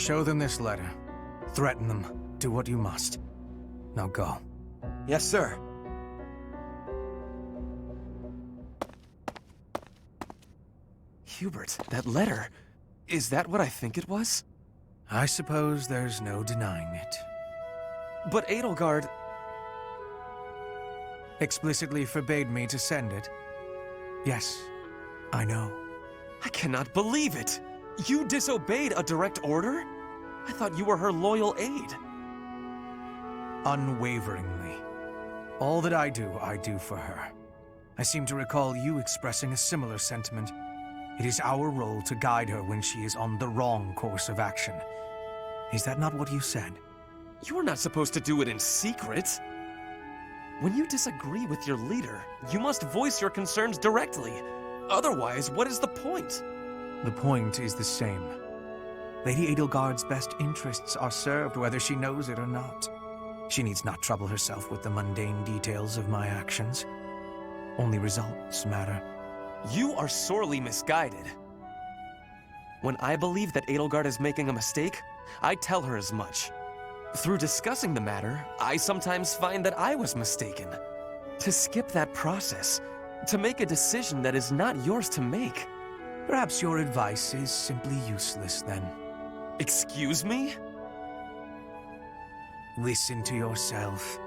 Show them this letter. Threaten them. Do what you must. Now go. Yes, sir. Hubert, that letter. Is that what I think it was? I suppose there's no denying it. But Edelgard... explicitly forbade me to send it. Yes, I know. I cannot believe it! You disobeyed a direct order? I thought you were her loyal aide. Unwaveringly. All that I do for her. I seem to recall you expressing a similar sentiment. It is our role to guide her when she is on the wrong course of action. Is that not what you said? You are not supposed to do it in secret. When you disagree with your leader, you must voice your concerns directly. Otherwise, what is the point? The point is the same. Lady Edelgard's best interests are served whether she knows it or not. She needs not trouble herself with the mundane details of my actions. Only results matter. You are sorely misguided. When I believe that Edelgard is making a mistake, I tell her as much. Through discussing the matter, I sometimes find that I was mistaken. To skip that process, to make a decision that is not yours to make. Perhaps your advice is simply useless then. Excuse me? Listen to yourself.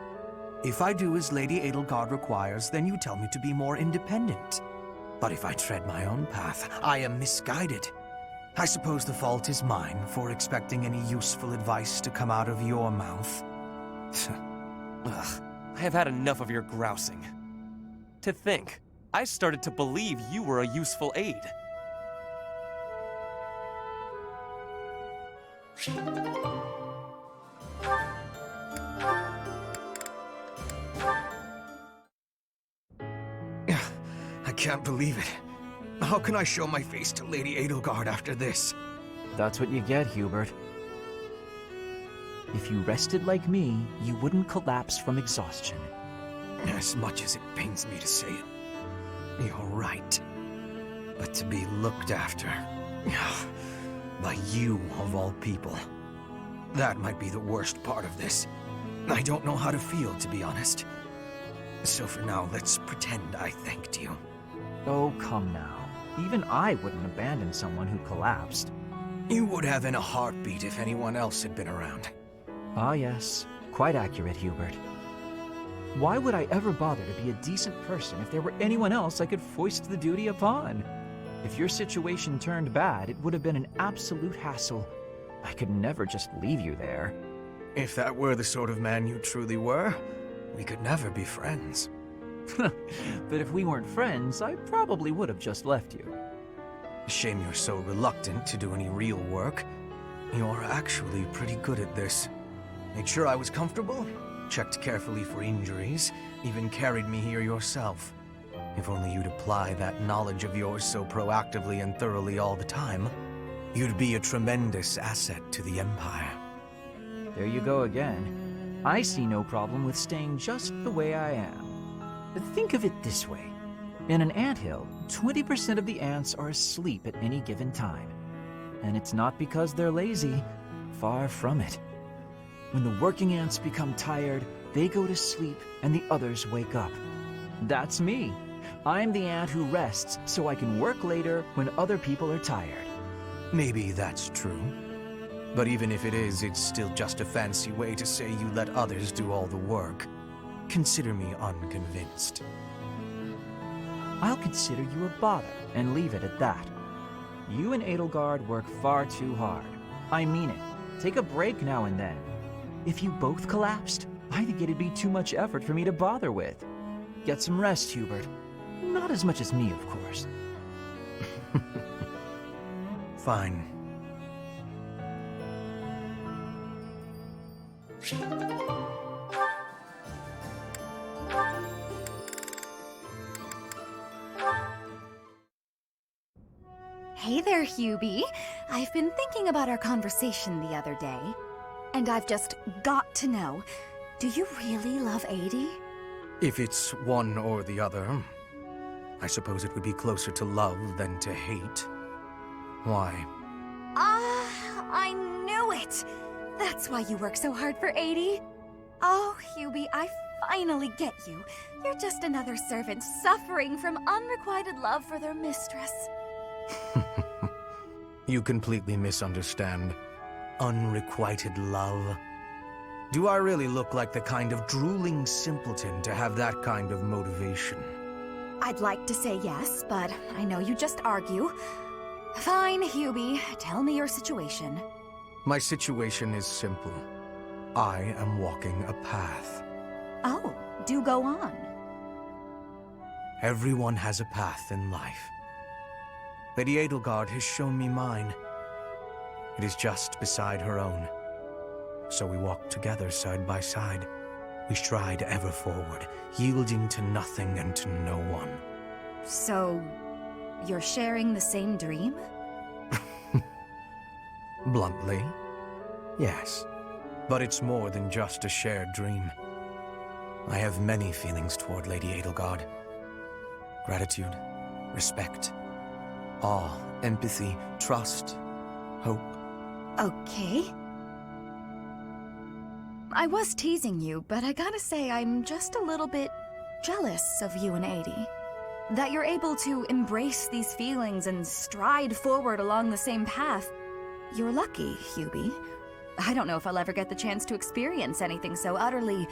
If I do as Lady Edelgard requires, then you tell me to be more independent. But if I tread my own path, I am misguided. I suppose the fault is mine for expecting any useful advice to come out of your mouth. Ugh, I have had enough of your grousing. To think, I started to believe you were a useful aide. I can't believe it. How can I show my face to Lady Edelgard after this? That's what you get, Hubert. If you rested like me, you wouldn't collapse from exhaustion. As much as it pains me to say it, you're right. But to be looked after by you, of all people, that might be the worst part of this. I don't know how to feel, to be honest. So for now, let's pretend I thanked you. Oh, come now. Even I wouldn't abandon someone who collapsed. You would have in a heartbeat if anyone else had been around. Ah, yes. Quite accurate, Hubert. Why would I ever bother to be a decent person if there were anyone else I could foist the duty upon? If your situation turned bad, it would have been an absolute hassle. I could never just leave you there. If that were the sort of man you truly were, we could never be friends. But if we weren't friends, I probably would have just left you. Shame you're so reluctant to do any real work. You're actually pretty good at this. Made sure I was comfortable, checked carefully for injuries, even carried me here yourself. If only you'd apply that knowledge of yours so proactively and thoroughly all the time, you'd be a tremendous asset to the Empire. There you go again. I see no problem with staying just the way I am. Think of it this way. In an anthill, 20% of the ants are asleep at any given time. And it's not because they're lazy. Far from it. When the working ants become tired, they go to sleep and the others wake up. That's me. I'm the ant who rests so I can work later when other people are tired. Maybe that's true. But even if it is, it's still just a fancy way to say you let others do all the work. Consider me unconvinced. I'll consider you a bother and leave it at that. You and Edelgard work far too hard. I mean it. Take a break now and then. If you both collapsed, I think it'd be too much effort for me to bother with. Get some rest, Hubert. Not as much as me, of course. Fine. Hey there, Hubie. I've been thinking about our conversation the other day, and I've just got to know, do you really love Adie? If it's one or the other, I suppose it would be closer to love than to hate. Why? I knew it! That's why you work so hard for Adie. Oh, Hubie, I finally get you. You're just another servant suffering from unrequited love for their mistress. You completely misunderstand. Unrequited love. Do I really look like the kind of drooling simpleton to have that kind of motivation? I'd like to say yes, but I know you just argue. Fine, Hubie, tell me your situation. My situation is simple. I am walking a path. Oh, do go on. Everyone has a path in life. Lady Edelgard has shown me mine. It is just beside her own. So we walk together side by side. We stride ever forward, yielding to nothing and to no one. So, you're sharing the same dream? Bluntly, yes. But it's more than just a shared dream. I have many feelings toward Lady Edelgard. Gratitude, respect, awe, empathy, trust, hope. Okay. I was teasing you, but I gotta say I'm just a little bit jealous of you and Adie. That you're able to embrace these feelings and stride forward along the same path. You're lucky, Hubie. I don't know if I'll ever get the chance to experience anything so utterly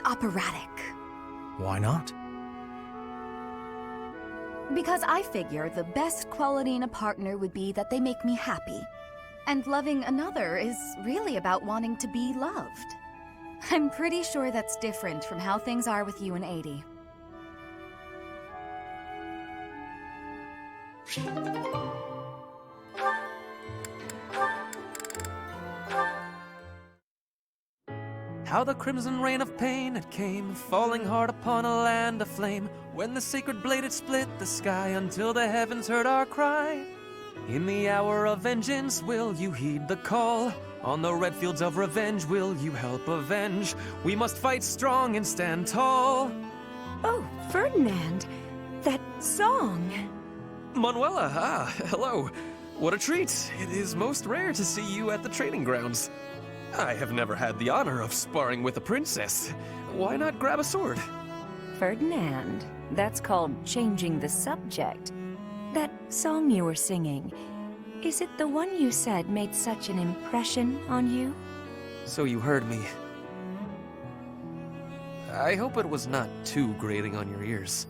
operatic. Why not? Because I figure the best quality in a partner would be that they make me happy. And loving another is really about wanting to be loved. I'm pretty sure that's different from how things are with you and Adie. How the crimson rain of pain it came, falling hard upon a land aflame, when the sacred blade it split the sky until the heavens heard our cry. In the hour of vengeance will you heed the call? On the red fields of revenge will you help avenge? We must fight strong and stand tall. Oh, Ferdinand, that song. Manuela, hello. What a treat. It is most rare to see you at the training grounds. I have never had the honor of sparring with a princess. Why not grab a sword? Ferdinand, that's called changing the subject. That song you were singing, is it the one you said made such an impression on you? So you heard me. I hope it was not too grating on your ears.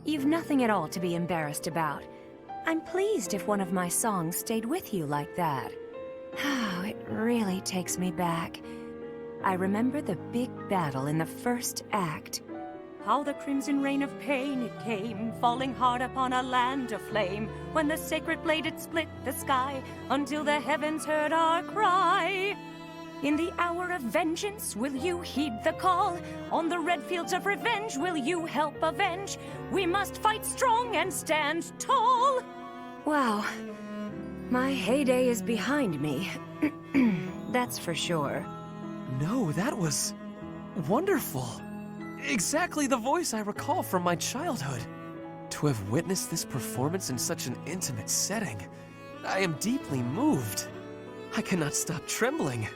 You've nothing at all to be embarrassed about. I'm pleased if one of my songs stayed with you like that. Oh, it really takes me back. I remember the big battle in the first act. How the crimson rain of pain it came, falling hard upon a land aflame, when the sacred blade it split the sky, until the heavens heard our cry. In the hour of vengeance, will you heed the call? On the red fields of revenge, will you help avenge? We must fight strong and stand tall. Wow. My heyday is behind me. That's for sure. No, that was wonderful. Exactly the voice I recall from my childhood. To have witnessed this performance in such an intimate setting, I am deeply moved. I cannot stop trembling.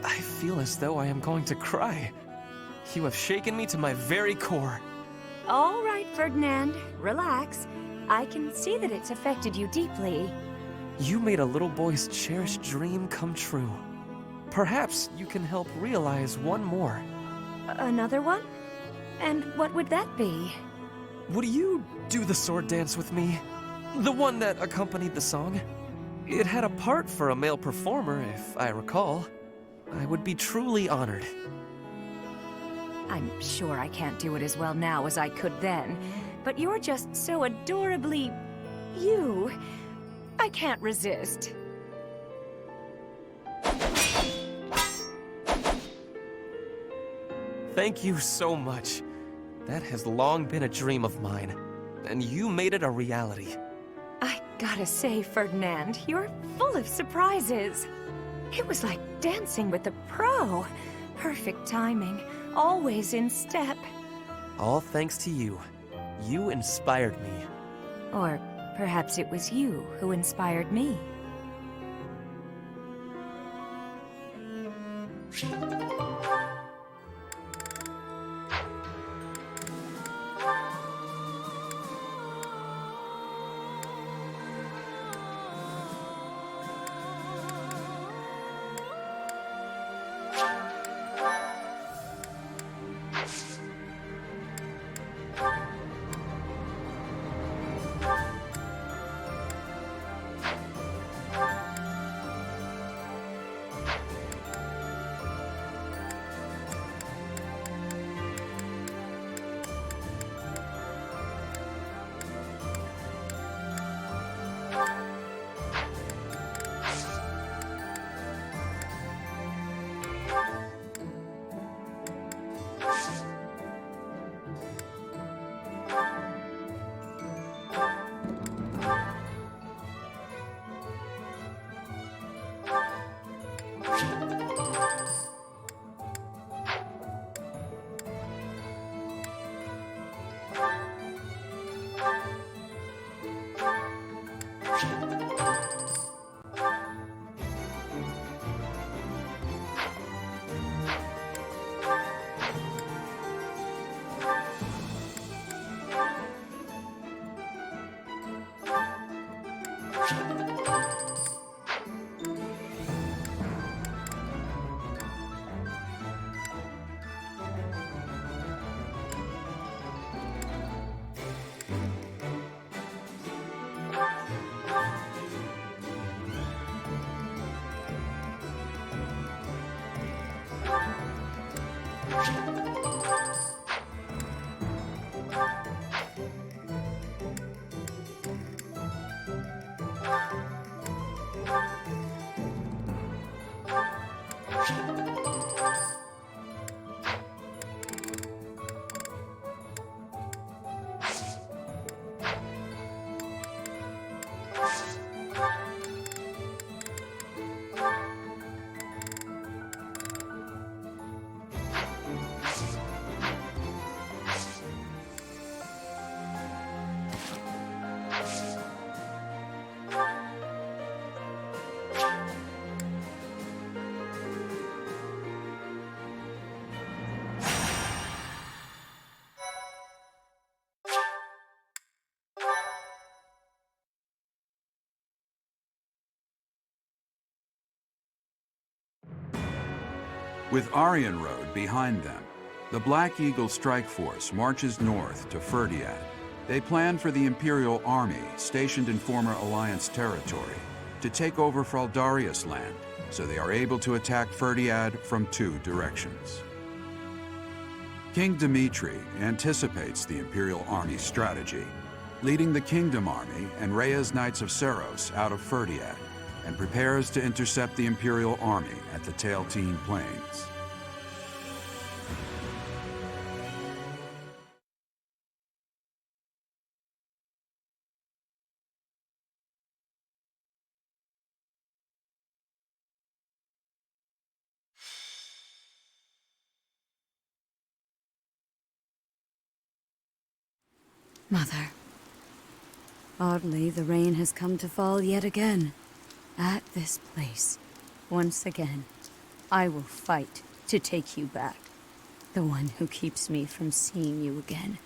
I feel as though I am going to cry. You have shaken me to my very core. All right, Ferdinand, relax. I can see that it's affected you deeply. You made a little boy's cherished dream come true. Perhaps you can help realize one more. Another one? And what would that be? Would you do the sword dance with me? The one that accompanied the song? It had a part for a male performer, if I recall. I would be truly honored. I'm sure I can't do it as well now as I could then, but you're just so adorably... you. I can't resist. Thank you so much. That has long been a dream of mine, and you made it a reality. I gotta say, Ferdinand, you're full of surprises. It was like dancing with a pro. Perfect timing, always in step. All thanks to you. You inspired me. Or perhaps it was you who inspired me. With Aryan Road behind them, the Black Eagle Strike Force marches north to Ferdiad. They plan for the Imperial Army, stationed in former Alliance territory, to take over Fraldarius land, so they are able to attack Ferdiad from 2 directions. King Dimitri anticipates the Imperial Army's strategy, leading the Kingdom Army and Rhea's Knights of Seros out of Ferdiad, and prepares to intercept the Imperial Army at the Tailtean Plains. Mother. Oddly, the rain has come to fall yet again. At this place. Once again, I will fight to take you back. The one who keeps me from seeing you again.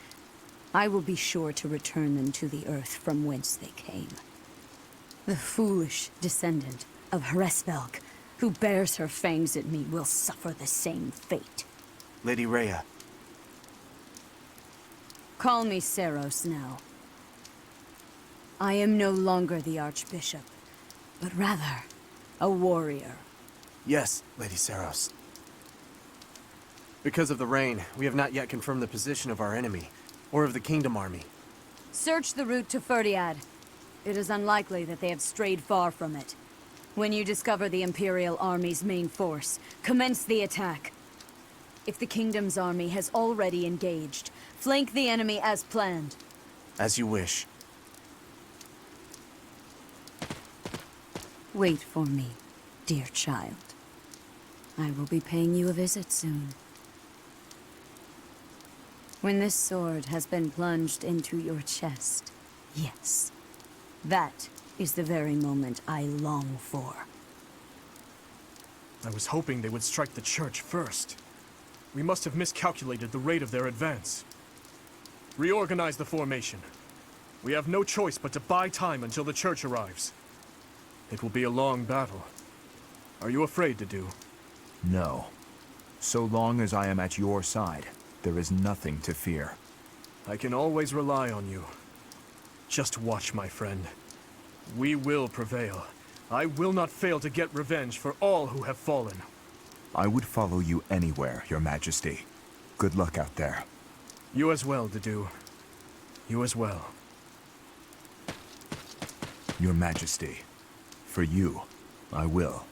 I will be sure to return them to the earth from whence they came. The foolish descendant of Hresvelg, who bears her fangs at me, will suffer the same fate. Lady Rhea. Call me Seros now. I am no longer the Archbishop, but rather a warrior. Yes, Lady Seros. Because of the rain, we have not yet confirmed the position of our enemy, or of the Kingdom Army. Search the route to Ferdiad. It is unlikely that they have strayed far from it. When you discover the Imperial Army's main force, commence the attack. If the Kingdom's army has already engaged, flank the enemy as planned. As you wish. Wait for me, dear child. I will be paying you a visit soon. When this sword has been plunged into your chest, yes, that is the very moment I long for. I was hoping they would strike the church first. We must have miscalculated the rate of their advance. Reorganize the formation. We have no choice but to buy time until the church arrives. It will be a long battle. Are you afraid to do? No. So long as I am at your side, there is nothing to fear. I can always rely on you. Just watch, my friend. We will prevail. I will not fail to get revenge for all who have fallen. I would follow you anywhere, Your Majesty. Good luck out there. You as well, Dedue. You as well. Your Majesty. For you, I will.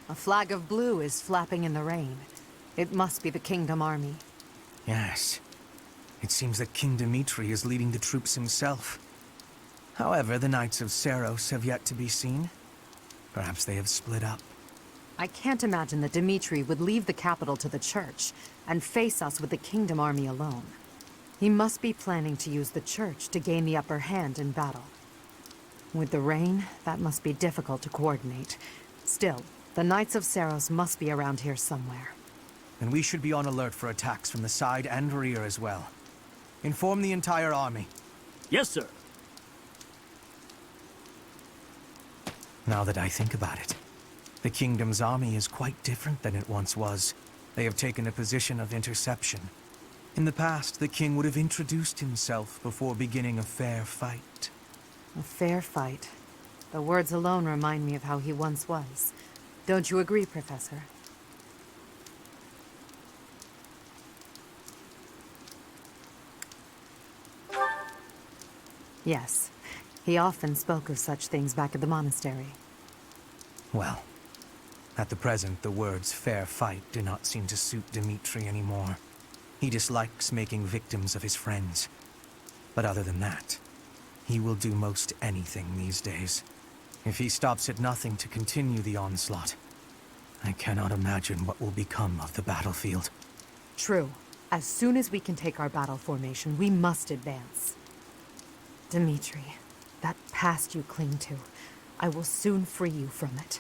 A flag of blue is flapping in the rain. It must be the Kingdom army. Yes. It seems that King Dimitri is leading the troops himself. However, the Knights of Seiros have yet to be seen. Perhaps they have split up. I can't imagine that Dimitri would leave the capital to the church and face us with the Kingdom army alone. He must be planning to use the church to gain the upper hand in battle. With the rain, that must be difficult to coordinate. Still, the Knights of Seiros must be around here somewhere. And we should be on alert for attacks from the side and rear as well. Inform the entire army. Yes, sir. Now that I think about it, the Kingdom's army is quite different than it once was. They have taken a position of interception. In the past, the king would have introduced himself before beginning a fair fight. A fair fight. The words alone remind me of how he once was. Don't you agree, Professor? Yes. He often spoke of such things back at the monastery. Well, at the present, the words fair fight do not seem to suit Dimitri anymore. He dislikes making victims of his friends. But other than that, he will do most anything these days. If he stops at nothing to continue the onslaught, I cannot imagine what will become of the battlefield. True. As soon as we can take our battle formation, we must advance. Dimitri, that past you cling to, I will soon free you from it.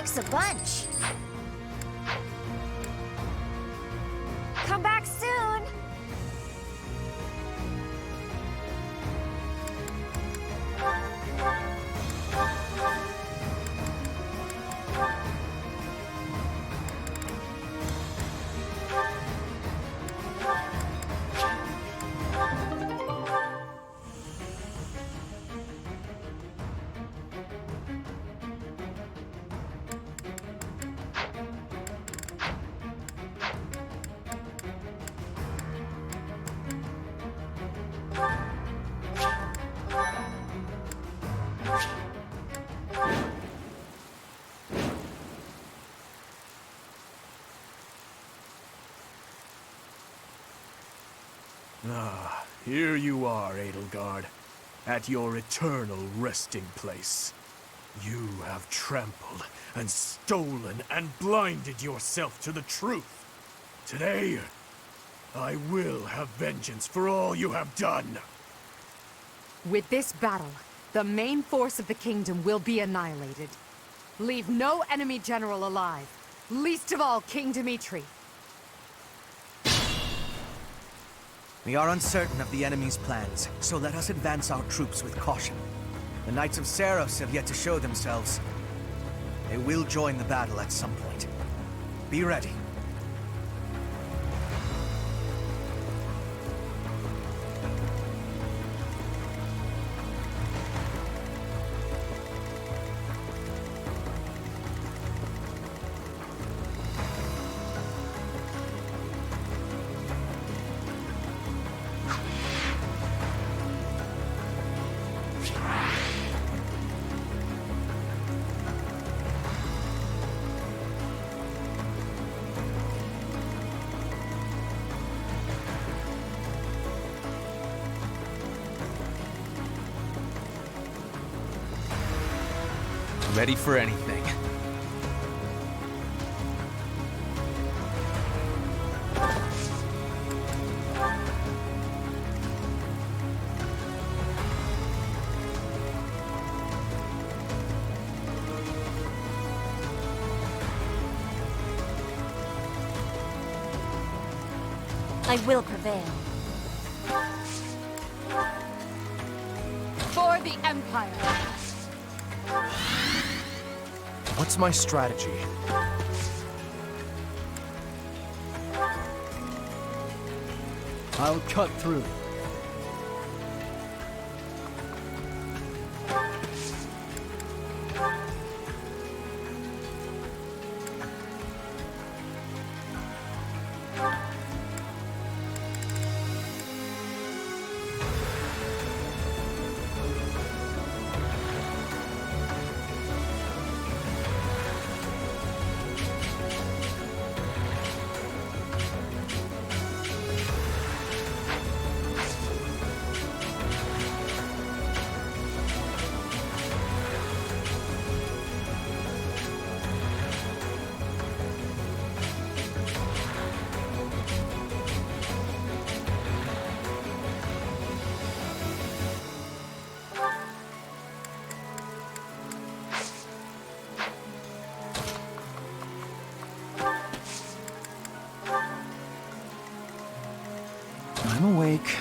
Thanks a bunch. Come back soon! Ah, here you are, Edelgard, at your eternal resting place. You have trampled and stolen and blinded yourself to the truth. Today, I will have vengeance for all you have done. With this battle, the main force of the kingdom will be annihilated. Leave no enemy general alive, least of all King Dimitri. We are uncertain of the enemy's plans, so let us advance our troops with caution. The Knights of Seros have yet to show themselves. They will join the battle at some point. Be ready. Ready for anything. I will prevail. For the Empire! What's my strategy? I'll cut through. I'm awake.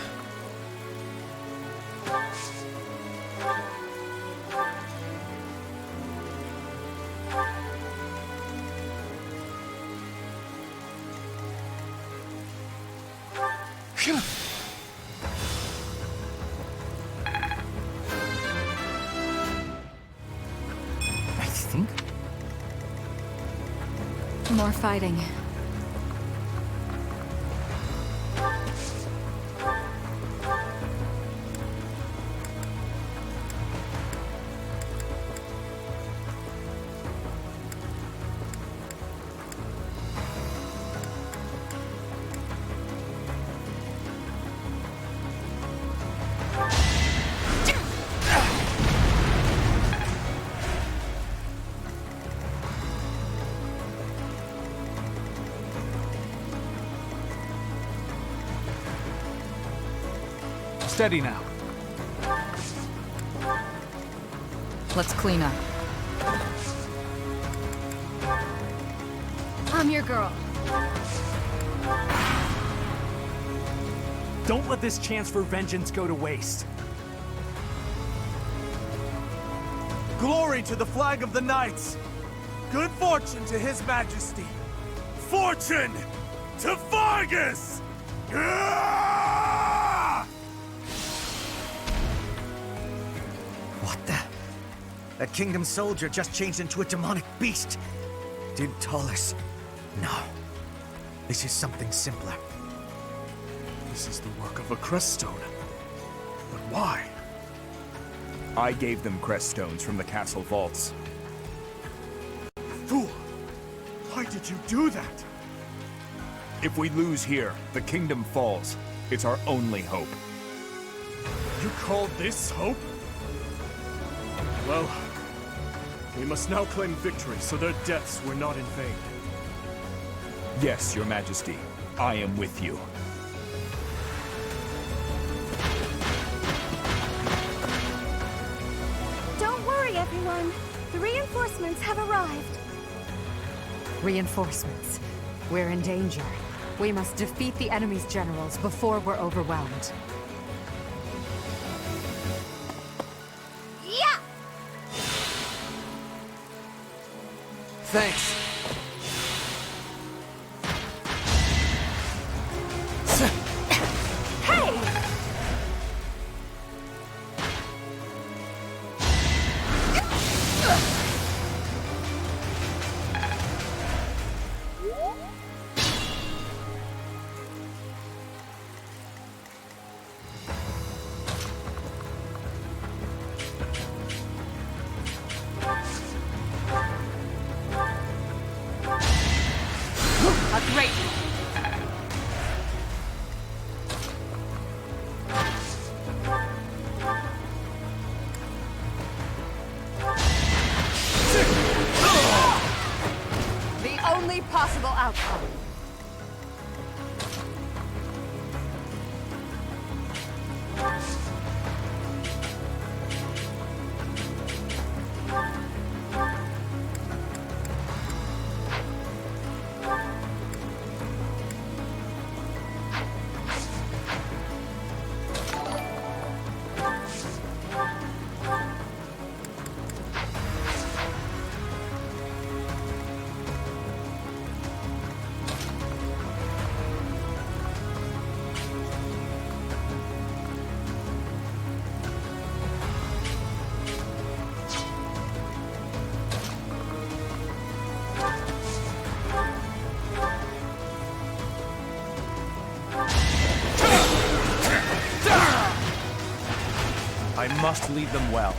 I think. More fighting. Steady now. Let's clean up. I'm your girl. Don't let this chance for vengeance go to waste. Glory to the flag of the knights! Good fortune to his majesty! Fortune to Fargus! What the? That kingdom soldier just changed into a demonic beast. Did Tullus? No. This is something simpler. This is the work of a crest stone. But why? I gave them crest stones from the castle vaults. Fool! Why did you do that? If we lose here, the kingdom falls. It's our only hope. You call this hope? Well, we must now claim victory so their deaths were not in vain. Yes, your majesty. I am with you. Don't worry, everyone. The reinforcements have arrived. Reinforcements. We're in danger. We must defeat the enemy's generals before we're overwhelmed. Yeah! Thanks. Hey! A great The only possible outcome. I must lead them well.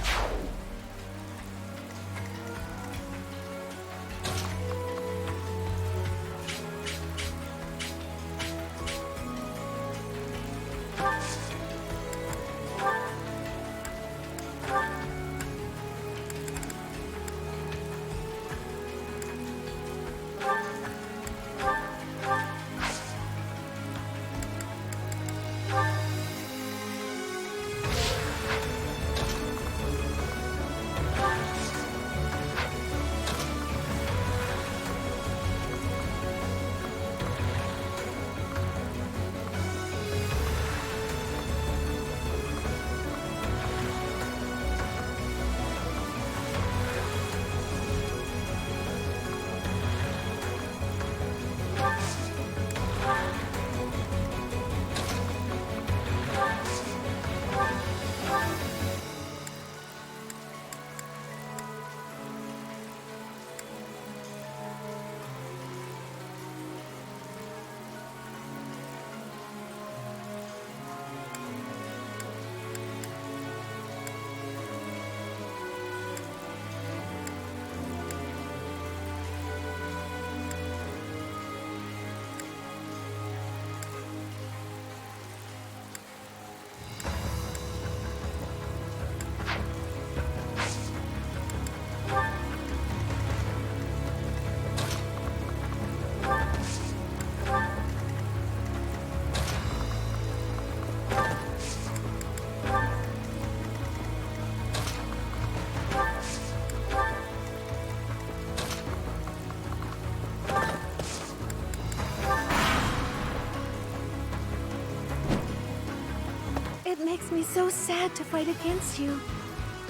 It makes me so sad to fight against you.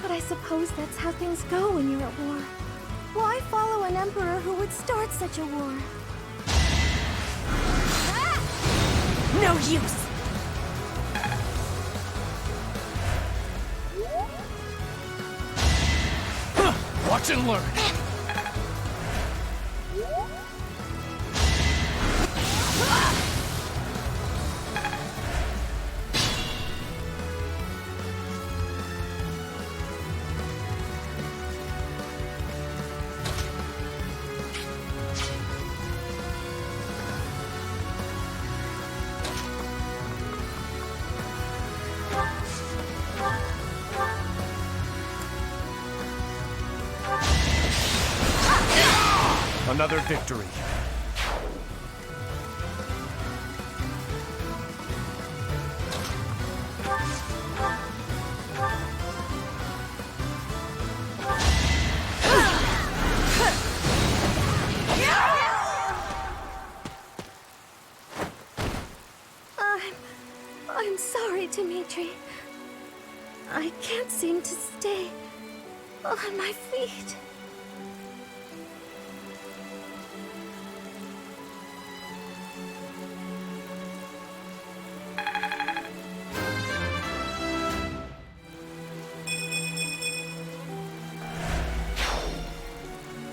But I suppose that's how things go when you're at war. Why follow an emperor who would start such a war? No use! Watch and learn. Another victory. I'm sorry, Dimitri. I can't seem to stay on my feet.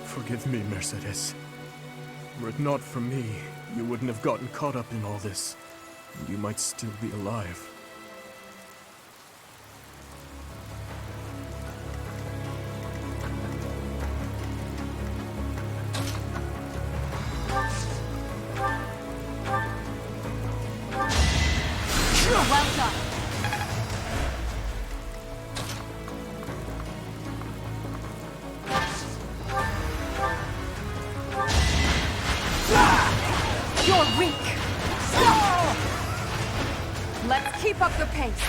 Forgive me, Mercedes. Were it not for me, you wouldn't have gotten caught up in all this. And you might still be alive. Well done. You're weak! Let's keep up the pace.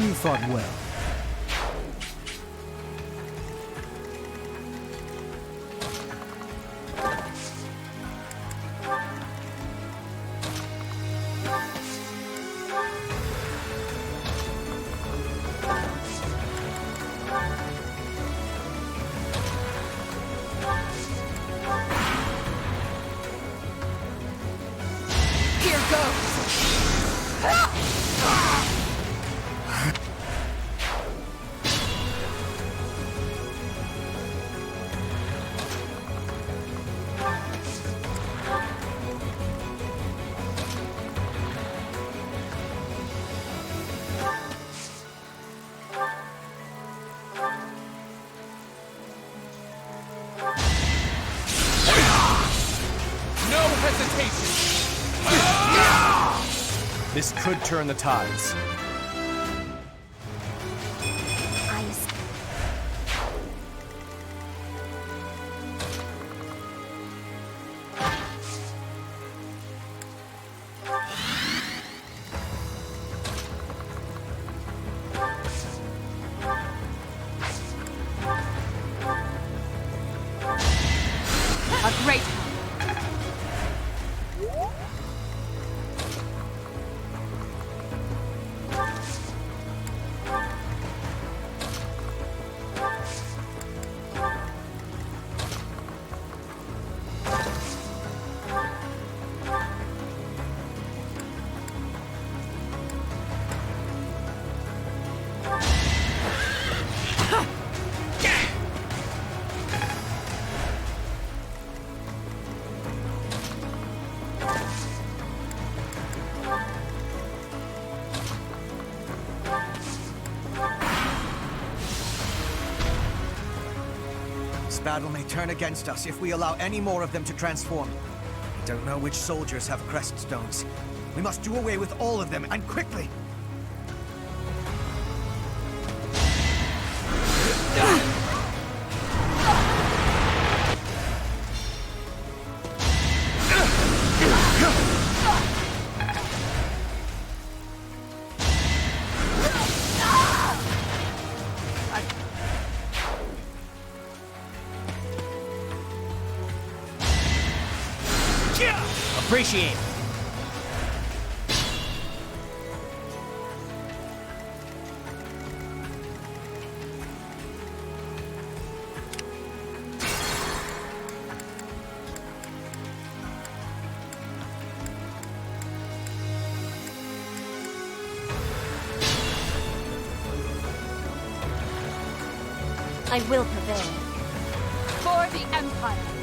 You fought well. Here goes! No hesitation! This could turn the tides. A great This battle may turn against us if we allow any more of them to transform. Don't know which soldiers have crest stones. We must do away with all of them, and quickly! Appreciate it. I will prevail. For the Empire!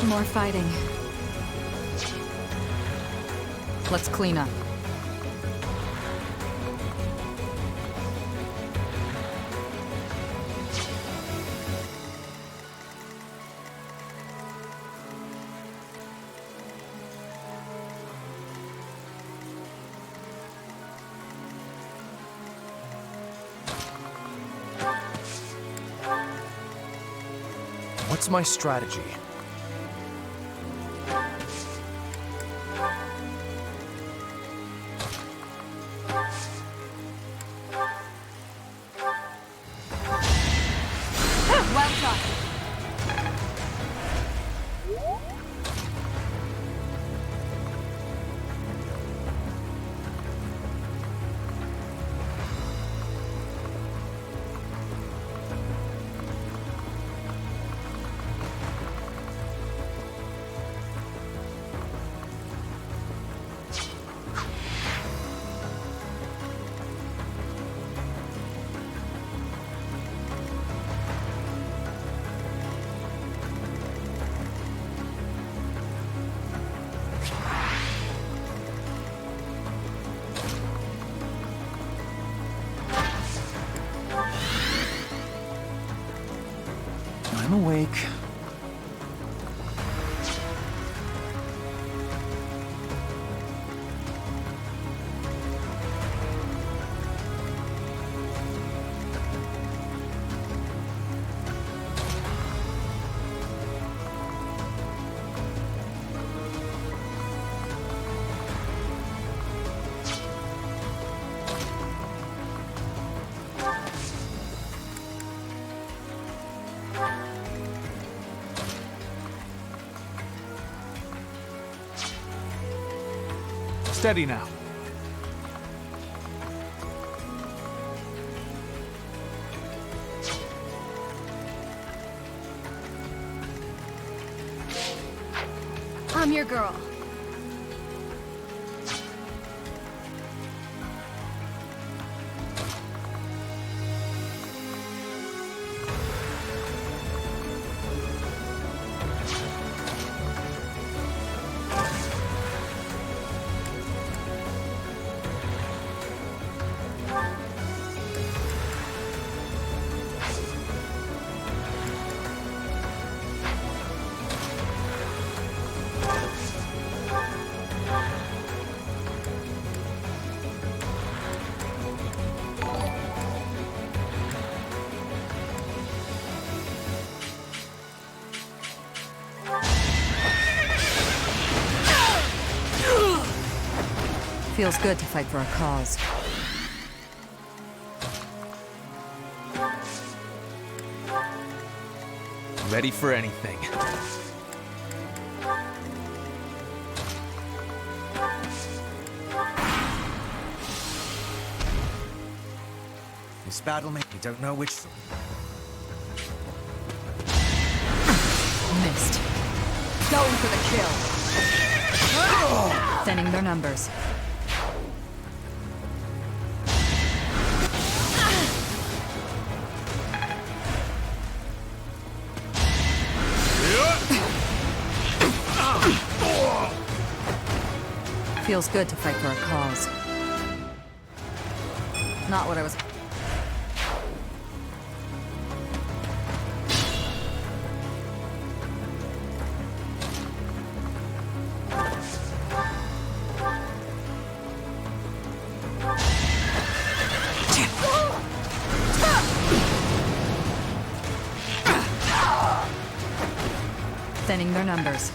More fighting. Let's clean up. What's my strategy? Well done! I'm awake. Steady now. I'm your girl. Feels good to fight for a cause. Ready for anything. This battle may... We don't know which... Missed. Going for the kill. Thinning their numbers. Feels good to fight for a cause. Not what I was... Thinning their numbers.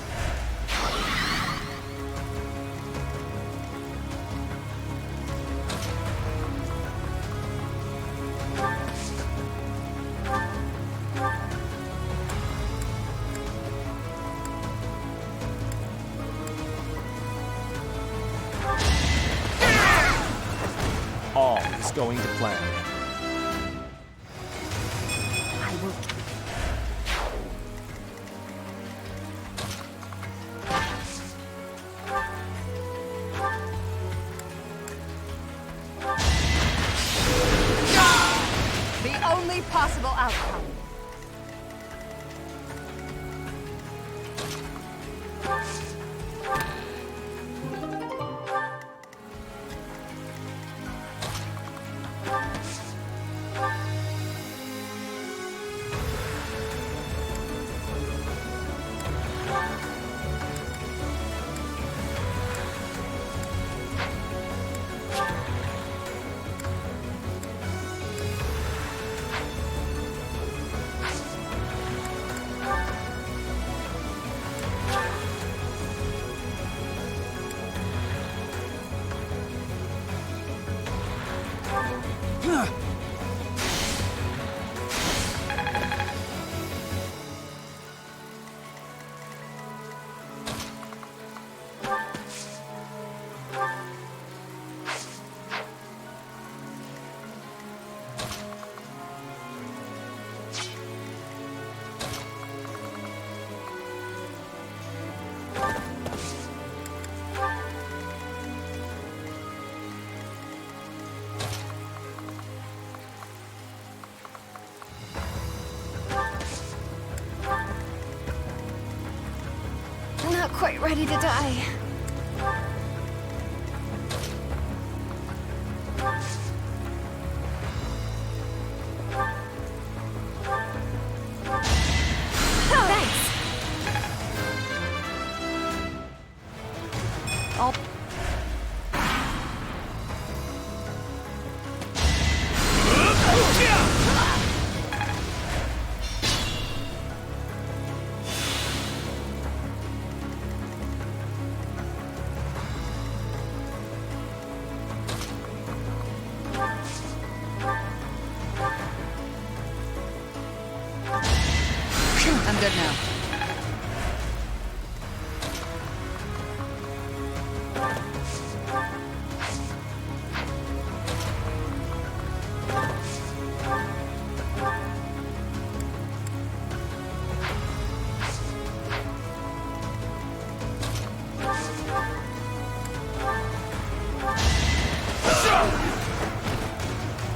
All is going to plan. I will. The only possible outcome. Not quite ready to die. Thanks. All... I'm good now.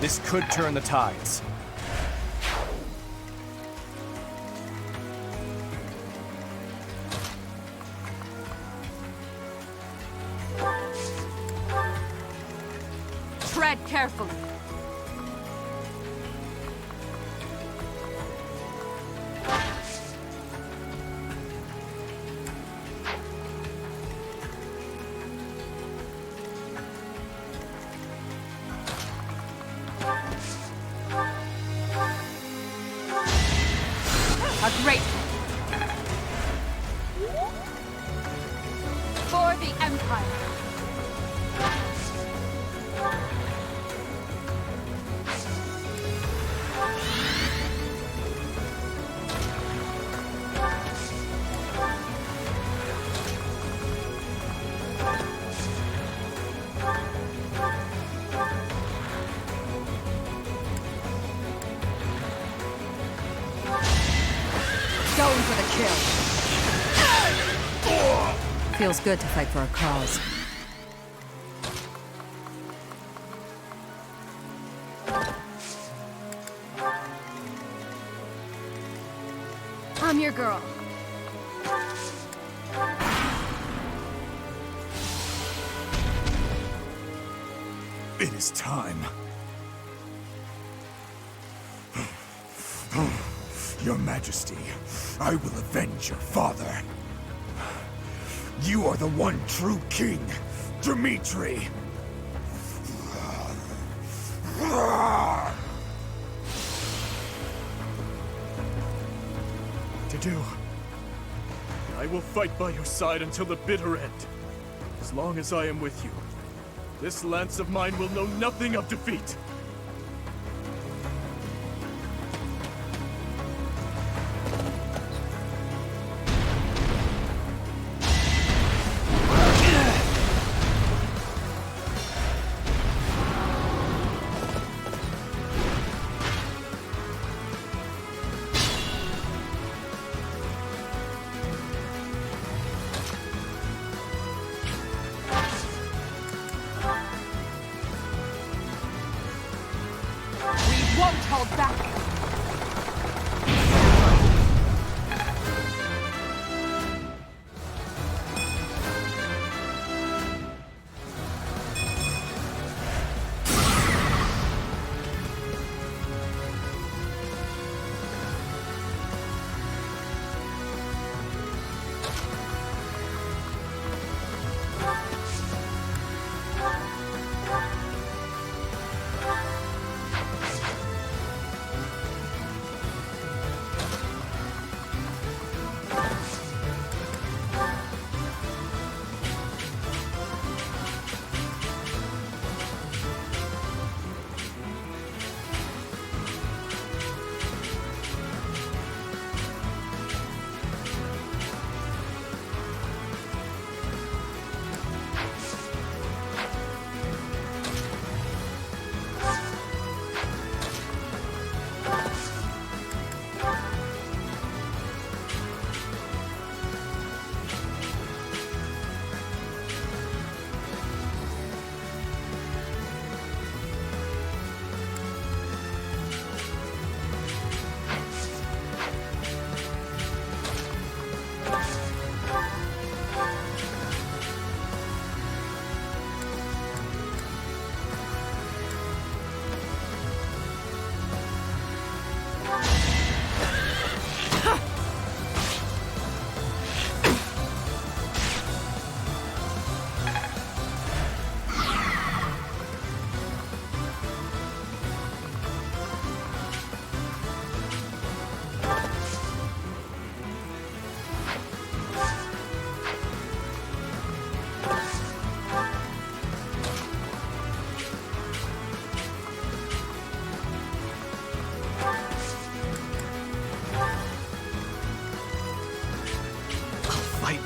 This could turn the tides. Tread carefully. A great for the Empire. Going for the kill. Feels good to fight for a cause. I'm your girl. It is time. Your Majesty, I will avenge your father. You are the one true king, Dimitri. To do. I will fight by your side until the bitter end. As long as I am with you, this lance of mine will know nothing of defeat. Won't hold back.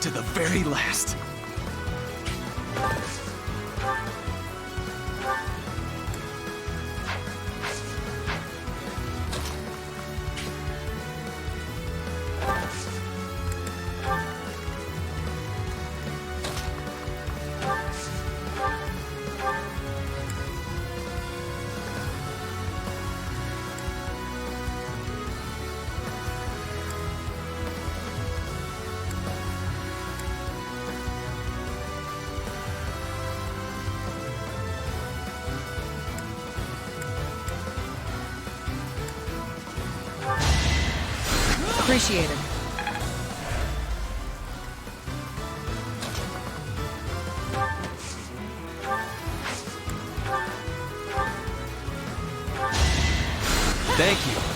To the very last. Appreciated. Thank you.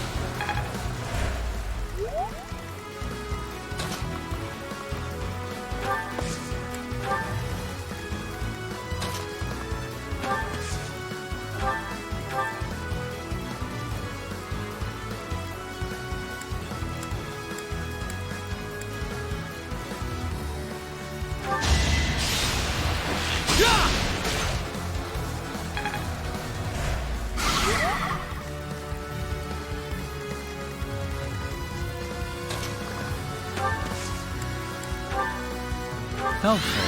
Helpful.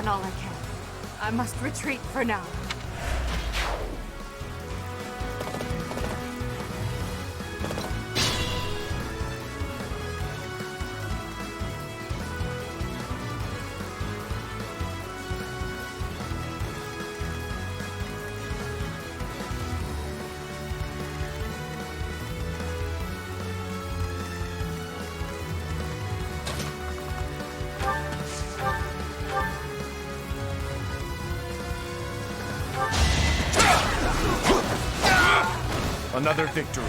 done all I can. I must retreat for now. Another victory.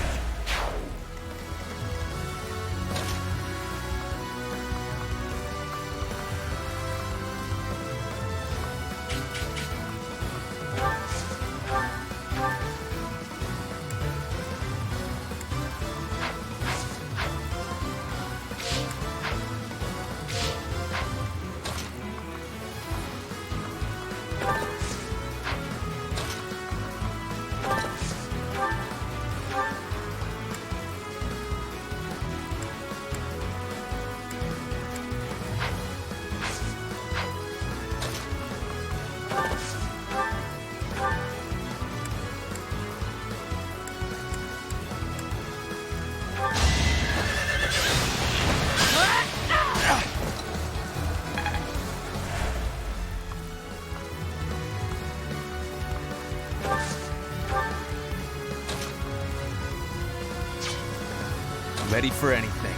Ready for anything.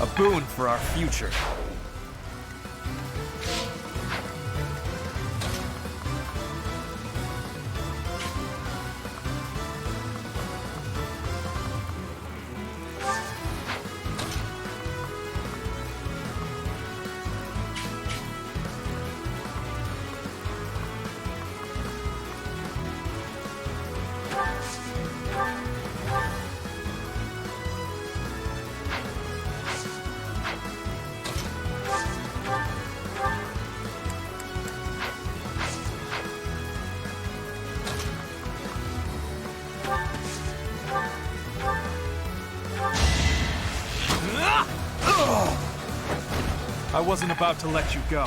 A boon for our future. I wasn't about to let you go.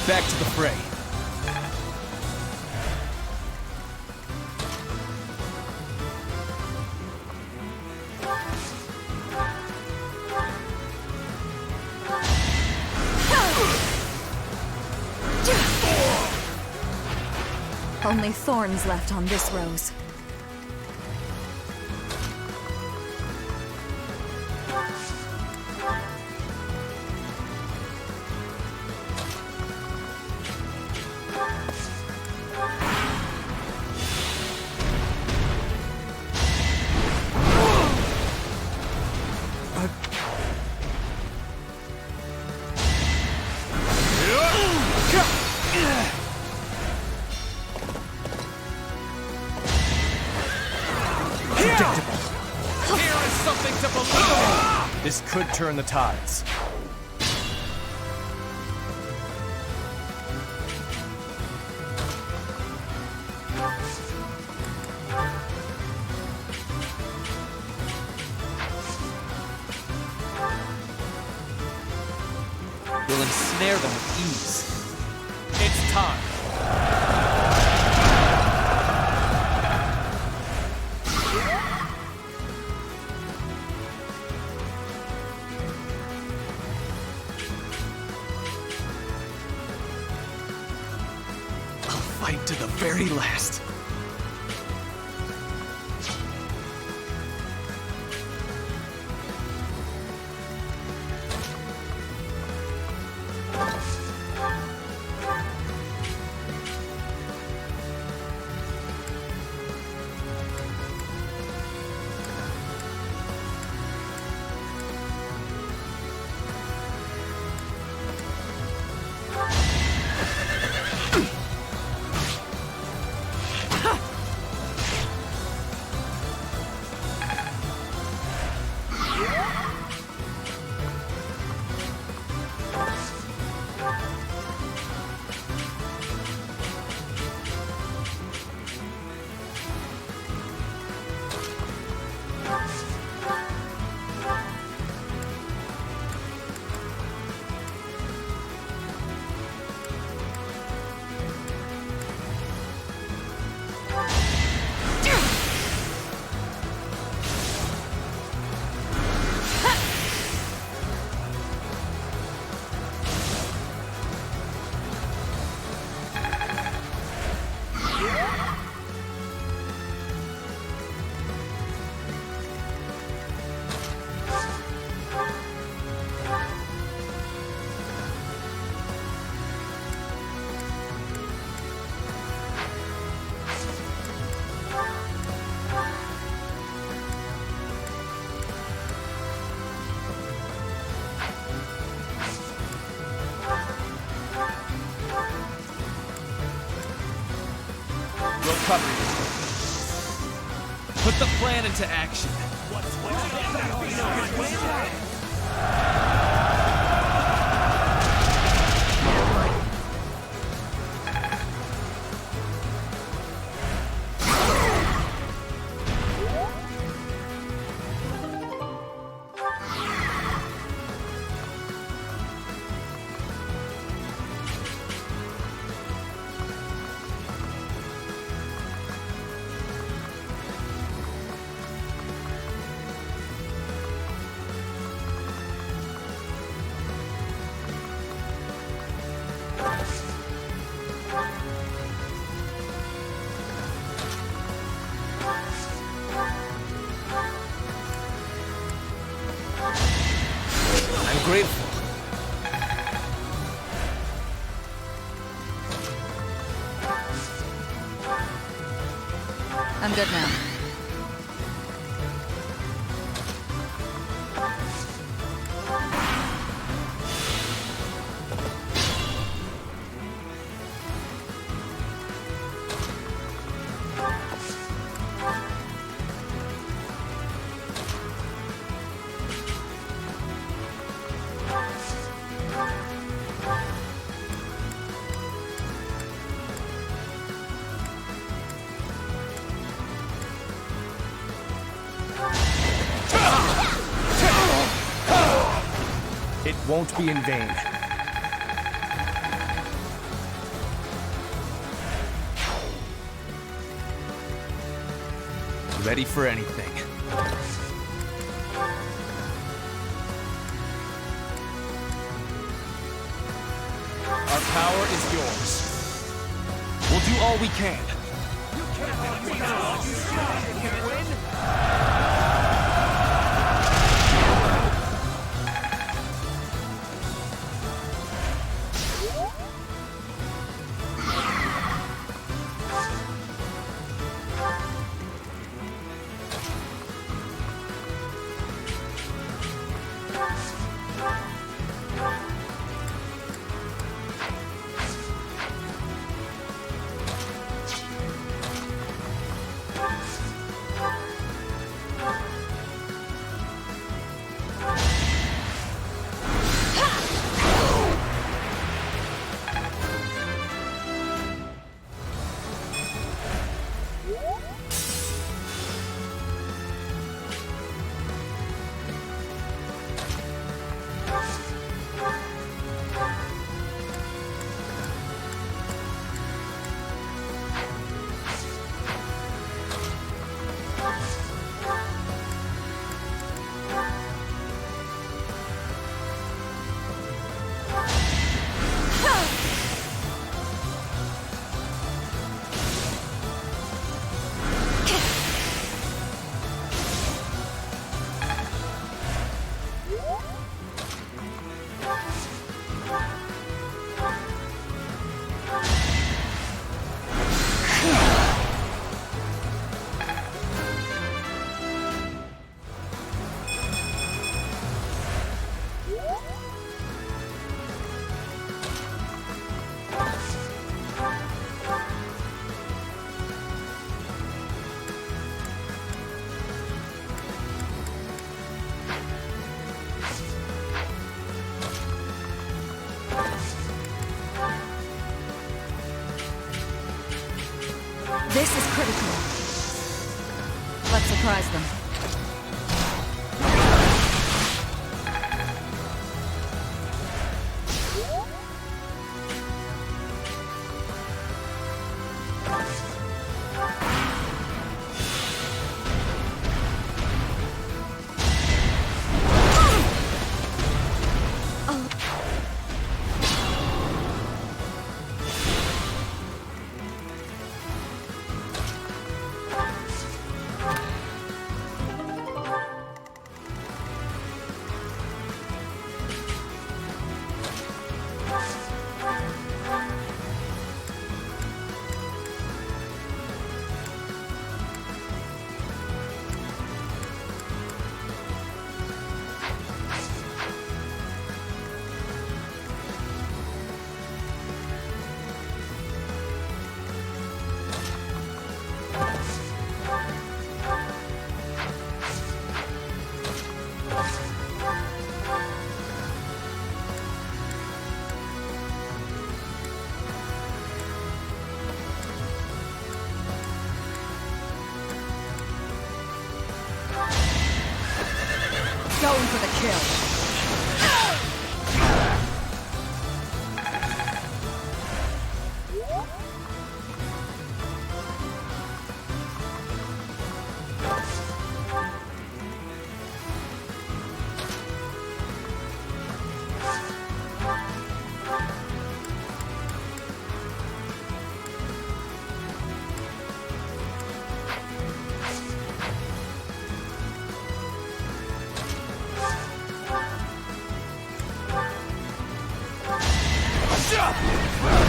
Back to the fray. Only thorns left on this rose. Here is something to believe in. This could turn the tides. We'll ensnare them with ease. It's time. Fight to the very last. We'll cover you. Put the plan into action. I'm grateful. I'm good now. It won't be in vain. Ready for anything. Our power is yours. We'll do all we can. This is critical. Let's surprise them. stone for the kill.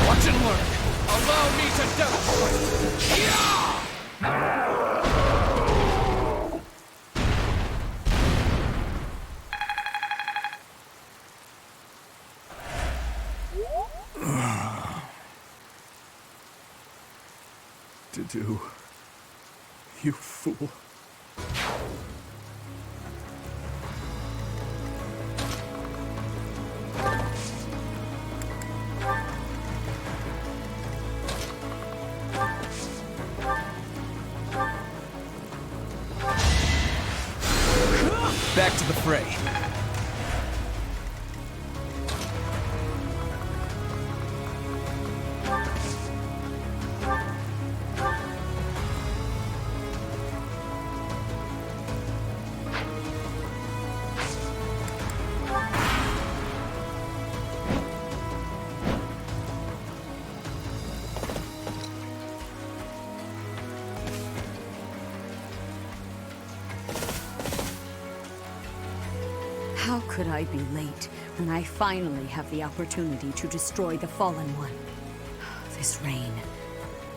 Watch and learn. Allow me to demonstrate. To do. You fool. Back to the fray. How could I be late when I finally have the opportunity to destroy the Fallen One? This rain.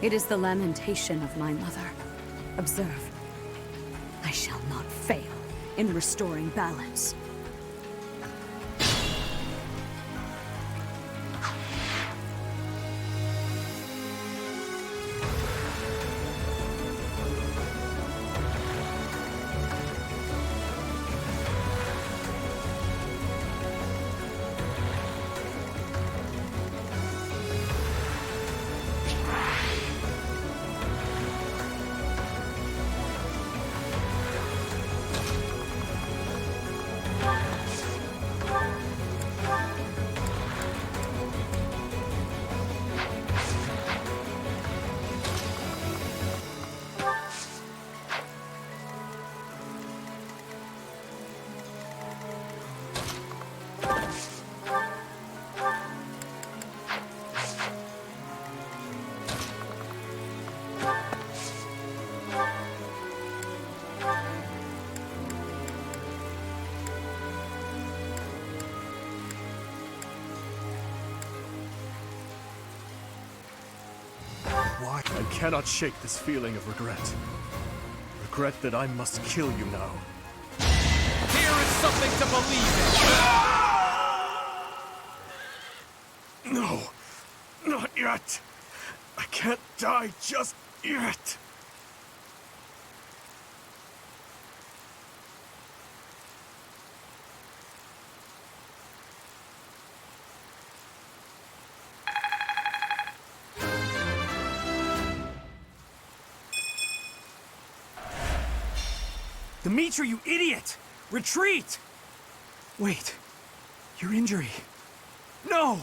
It is the lamentation of my mother. Observe. I shall not fail in restoring balance. Why? I cannot shake this feeling of regret. Regret that I must kill you now. Here is something to believe in. No! Not yet! I can't die just yet! Dimitri, you idiot! Retreat! Wait. Your injury. No!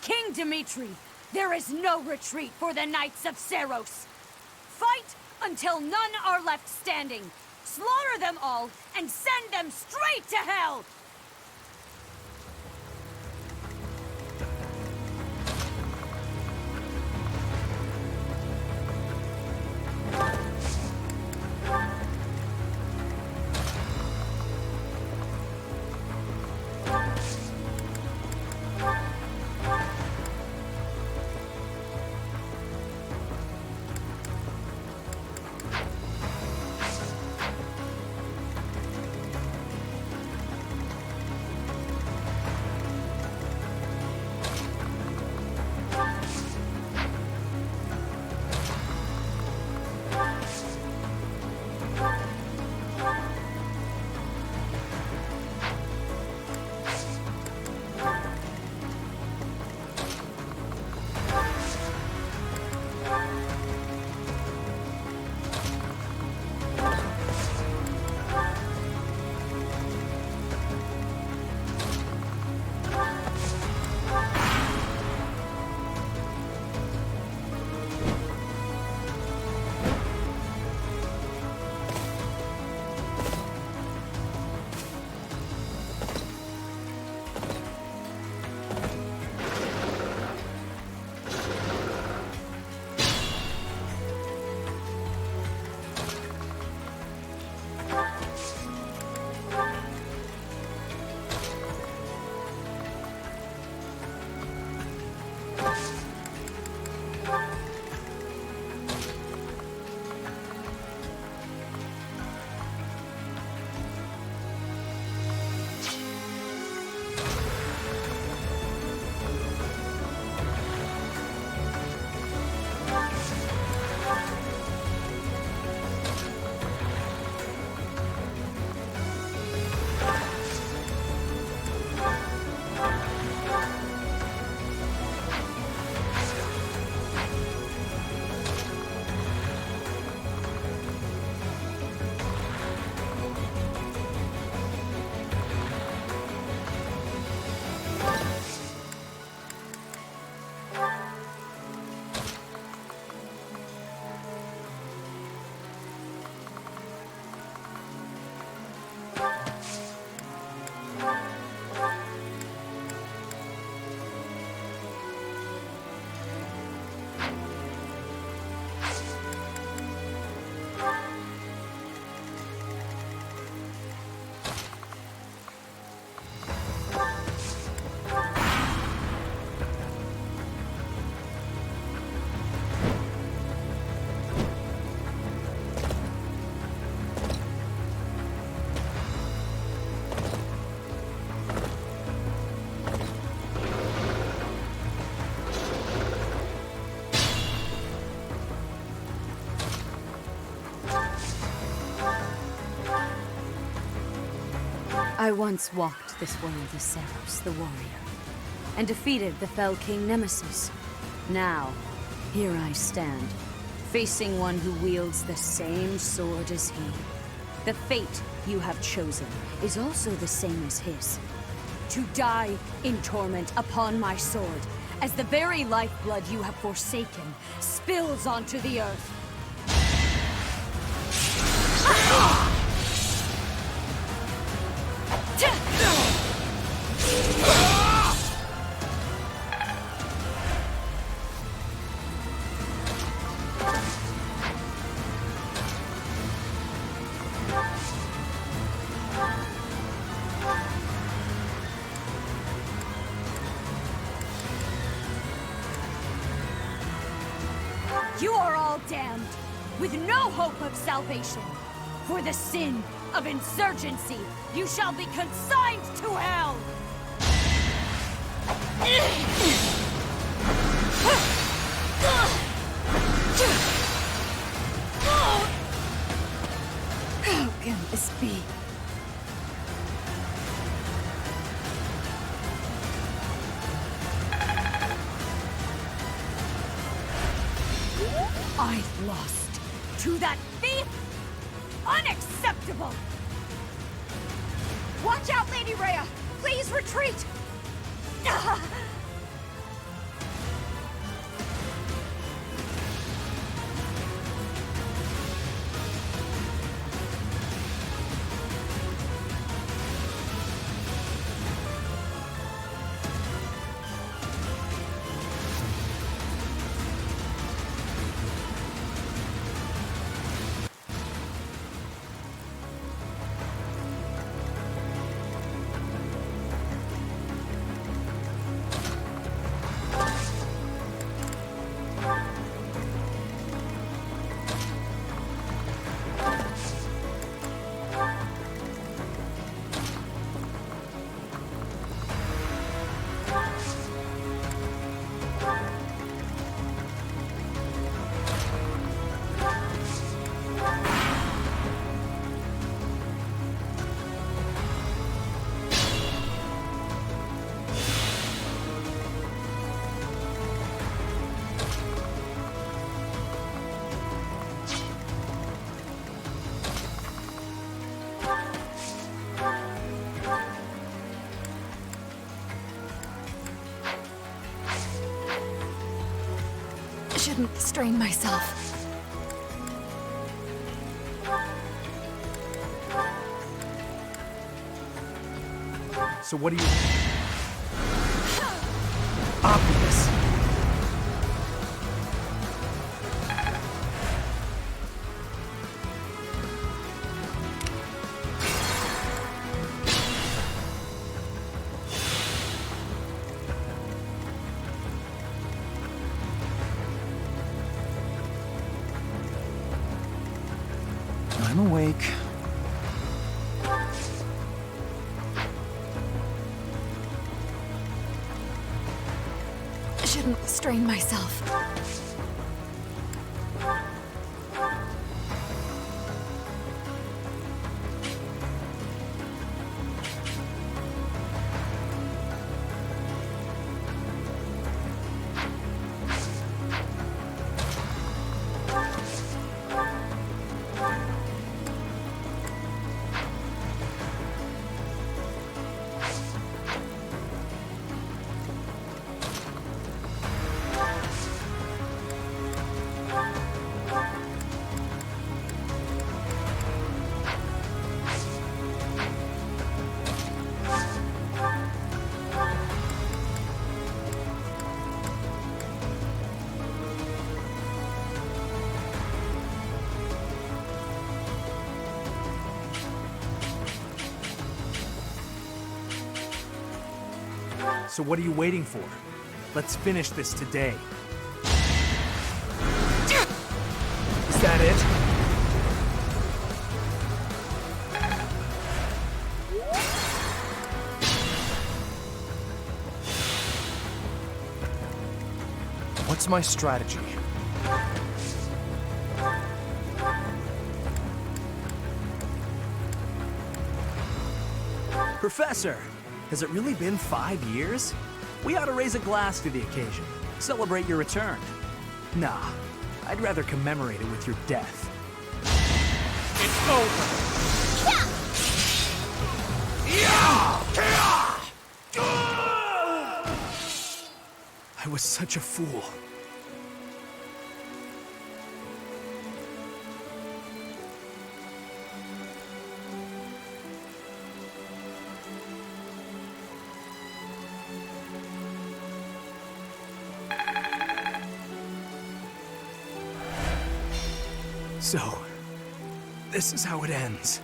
King Dimitri, there is no retreat for the Knights of Seros. Fight until none are left standing. Slaughter them all and send them straight to hell! I once walked this world as Seros, the warrior, and defeated the fell king Nemesis. Now, here I stand, facing one who wields the same sword as he. The fate you have chosen is also the same as his. To die in torment upon my sword, as the very lifeblood you have forsaken spills onto the earth. You are all damned, with no hope of salvation. For the sin of insurgency, you shall be consigned to hell! How can this be? I've lost to that thief? Unacceptable! Watch out, Lady Rhea! Please retreat! Shouldn't strain myself. So what do you... Obvious. I'm awake. Shouldn't strain myself. So what are you waiting for? Let's finish this today. Is that it? What's my strategy? Professor, has it really been 5 years? We ought to raise a glass to the occasion. Celebrate your return. Nah, I'd rather commemorate it with your death. It's over! I was such a fool. So, this is how it ends.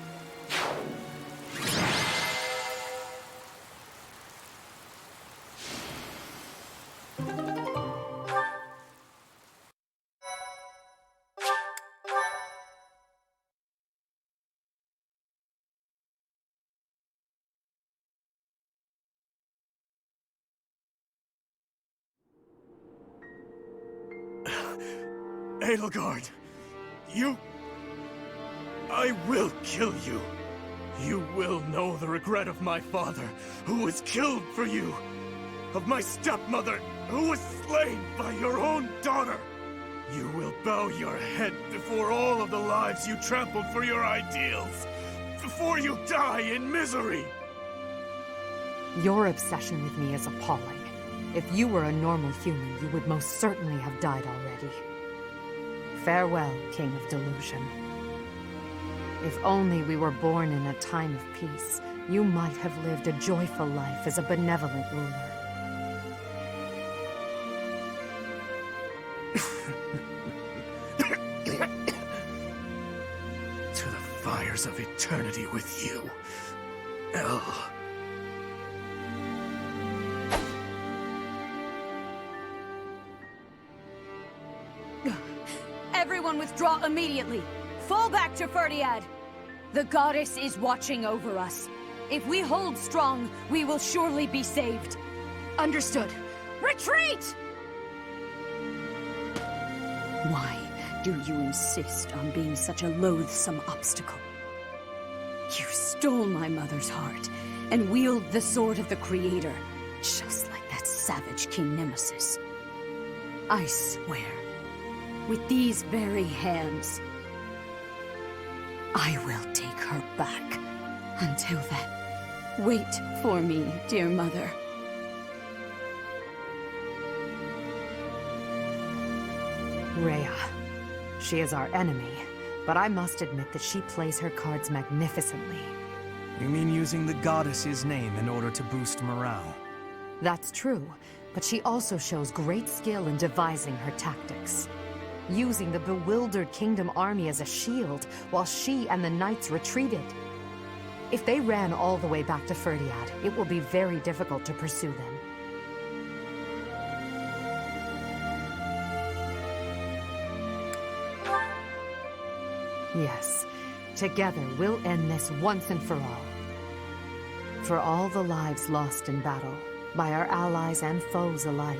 Edelgard, I will kill you. You will know the regret of my father, who was killed for you. Of my stepmother, who was slain by your own daughter. You will bow your head before all of the lives you trampled for your ideals. Before you die in misery. Your obsession with me is appalling. If you were a normal human, you would most certainly have died already. Farewell, King of Delusion. If only we were born in a time of peace, you might have lived a joyful life as a benevolent ruler. To the fires of eternity with you, El. Everyone withdraw immediately! Fall back to Ferdiad! The goddess is watching over us. If we hold strong, we will surely be saved. Understood. Retreat! Why do you insist on being such a loathsome obstacle? You stole my mother's heart and wield the sword of the Creator, just like that savage King Nemesis. I swear, with these very hands, I will take her back. Until then, wait for me, dear mother. Rhea. She is our enemy, but I must admit that she plays her cards magnificently. You mean using the goddess's name in order to boost morale? That's true, but she also shows great skill in devising her tactics. Using the bewildered Kingdom army as a shield, while she and the knights retreated. If they ran all the way back to Ferdiad, it will be very difficult to pursue them. Yes, together we'll end this once and for all. For all the lives lost in battle, by our allies and foes alike.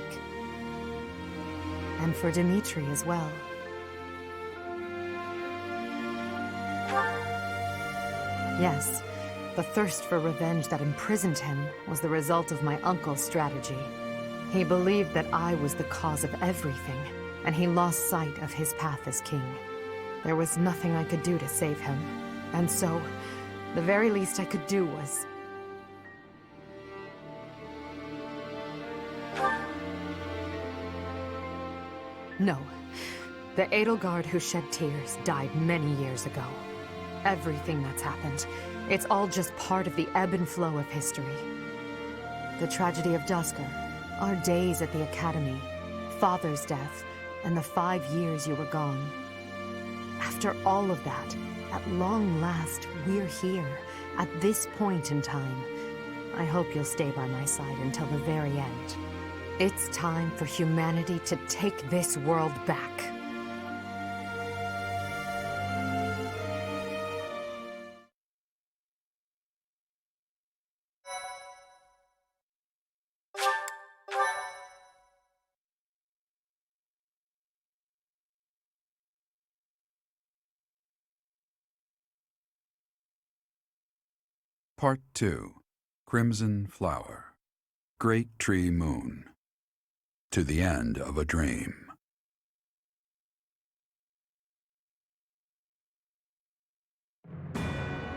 And for Dimitri as well. Yes, the thirst for revenge that imprisoned him was the result of my uncle's strategy. He believed that I was the cause of everything, and he lost sight of his path as king. There was nothing I could do to save him, and so, the very least I could do was... No. The Edelgard who shed tears died many years ago. Everything that's happened, it's all just part of the ebb and flow of history. The tragedy of Duscur, our days at the Academy, Father's death, and the 5 years you were gone. After all of that, at long last, we're here, at this point in time. I hope you'll stay by my side until the very end. It's time for humanity to take this world back. Part 2. crimson flower, great tree moon, to the end of a dream.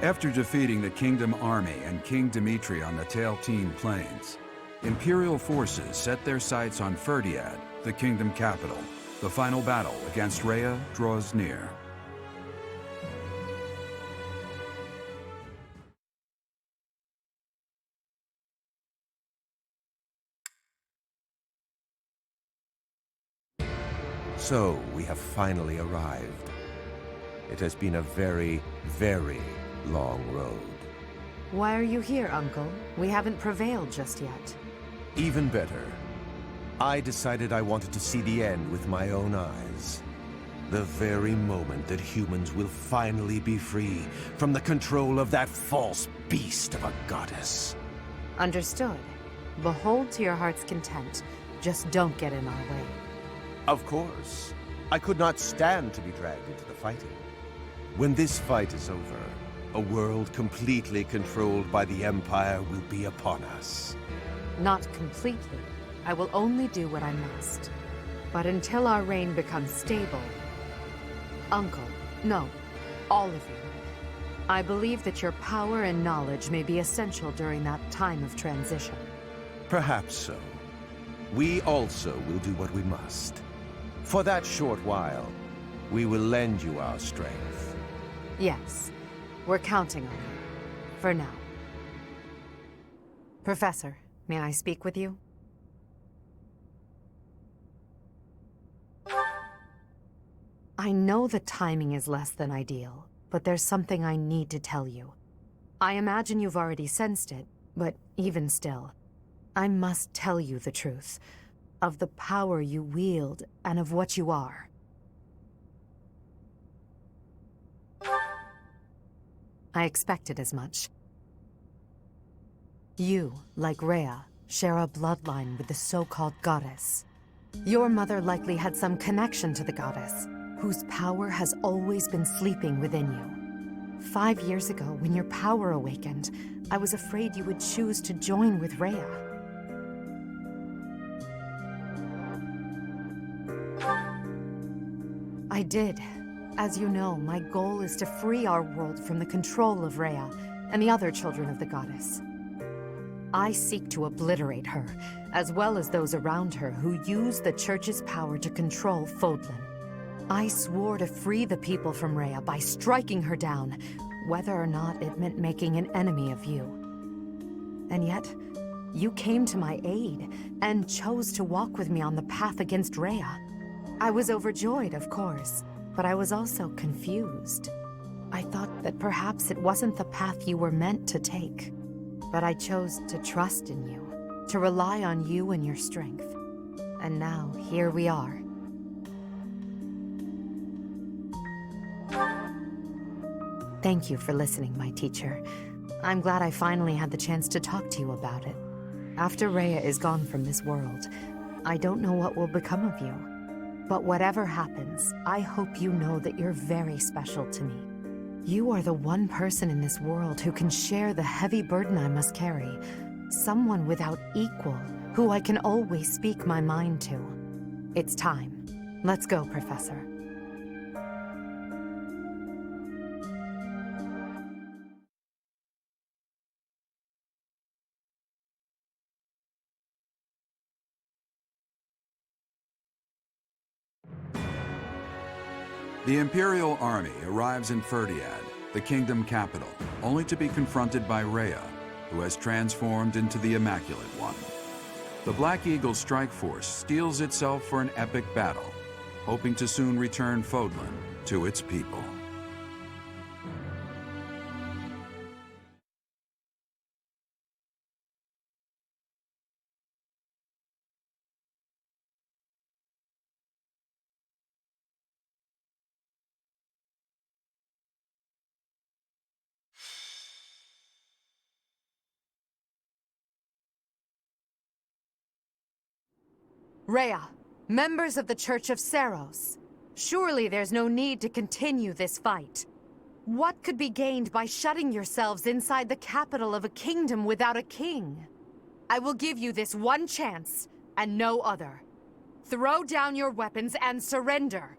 After defeating the Kingdom army and King Dimitri on the Tailtine Plains, Imperial forces set their sights on Ferdiad, the Kingdom capital. The final battle against Rhea draws near. So, we have finally arrived. It has been a very, very long road. Why are you here, Uncle? We haven't prevailed just yet. Even better. I decided I wanted to see the end with my own eyes. The very moment that humans will finally be free from the control of that false beast of a goddess. Understood. Behold to your heart's content. Just don't get in our way. Of course. I could not stand to be dragged into the fighting. When this fight is over, a world completely controlled by the Empire will be upon us. Not completely. I will only do what I must. But until our reign becomes stable... Uncle, no, all of you. I believe that your power and knowledge may be essential during that time of transition. Perhaps so. We also will do what we must. For that short while, we will lend you our strength. Yes, we're counting on you. For now. Professor, may I speak with you? I know the timing is less than ideal, but there's something I need to tell you. I imagine you've already sensed it, but even still, I must tell you the truth. Of the power you wield, and of what you are. I expected as much. You, like Rhea, share a bloodline with the so-called goddess. Your mother likely had some connection to the goddess, whose power has always been sleeping within you. 5 years ago, when your power awakened, I was afraid you would choose to join with Rhea. I did. As you know, my goal is to free our world from the control of Rhea and the other children of the goddess. I seek to obliterate her, as well as those around her who use the Church's power to control Fodlan. I swore to free the people from Rhea by striking her down, whether or not it meant making an enemy of you. And yet, you came to my aid and chose to walk with me on the path against Rhea. I was overjoyed, of course, but I was also confused. I thought that perhaps it wasn't the path you were meant to take. But I chose to trust in you, to rely on you and your strength. And now, here we are. Thank you for listening, my teacher. I'm glad I finally had the chance to talk to you about it. After Rhea is gone from this world, I don't know what will become of you. But whatever happens, I hope you know that you're very special to me. You are the one person in this world who can share the heavy burden I must carry. Someone without equal, who I can always speak my mind to. It's time. Let's go, Professor. The Imperial army arrives in Ferdiad, the kingdom capital, only to be confronted by Rhea, who has transformed into the Immaculate One. The Black Eagle strike force steels itself for an epic battle, hoping to soon return Fodlan to its people. Rhea, members of the Church of Seiros. Surely there's no need to continue this fight. What could be gained by shutting yourselves inside the capital of a kingdom without a king? I will give you this one chance, and no other. Throw down your weapons and surrender.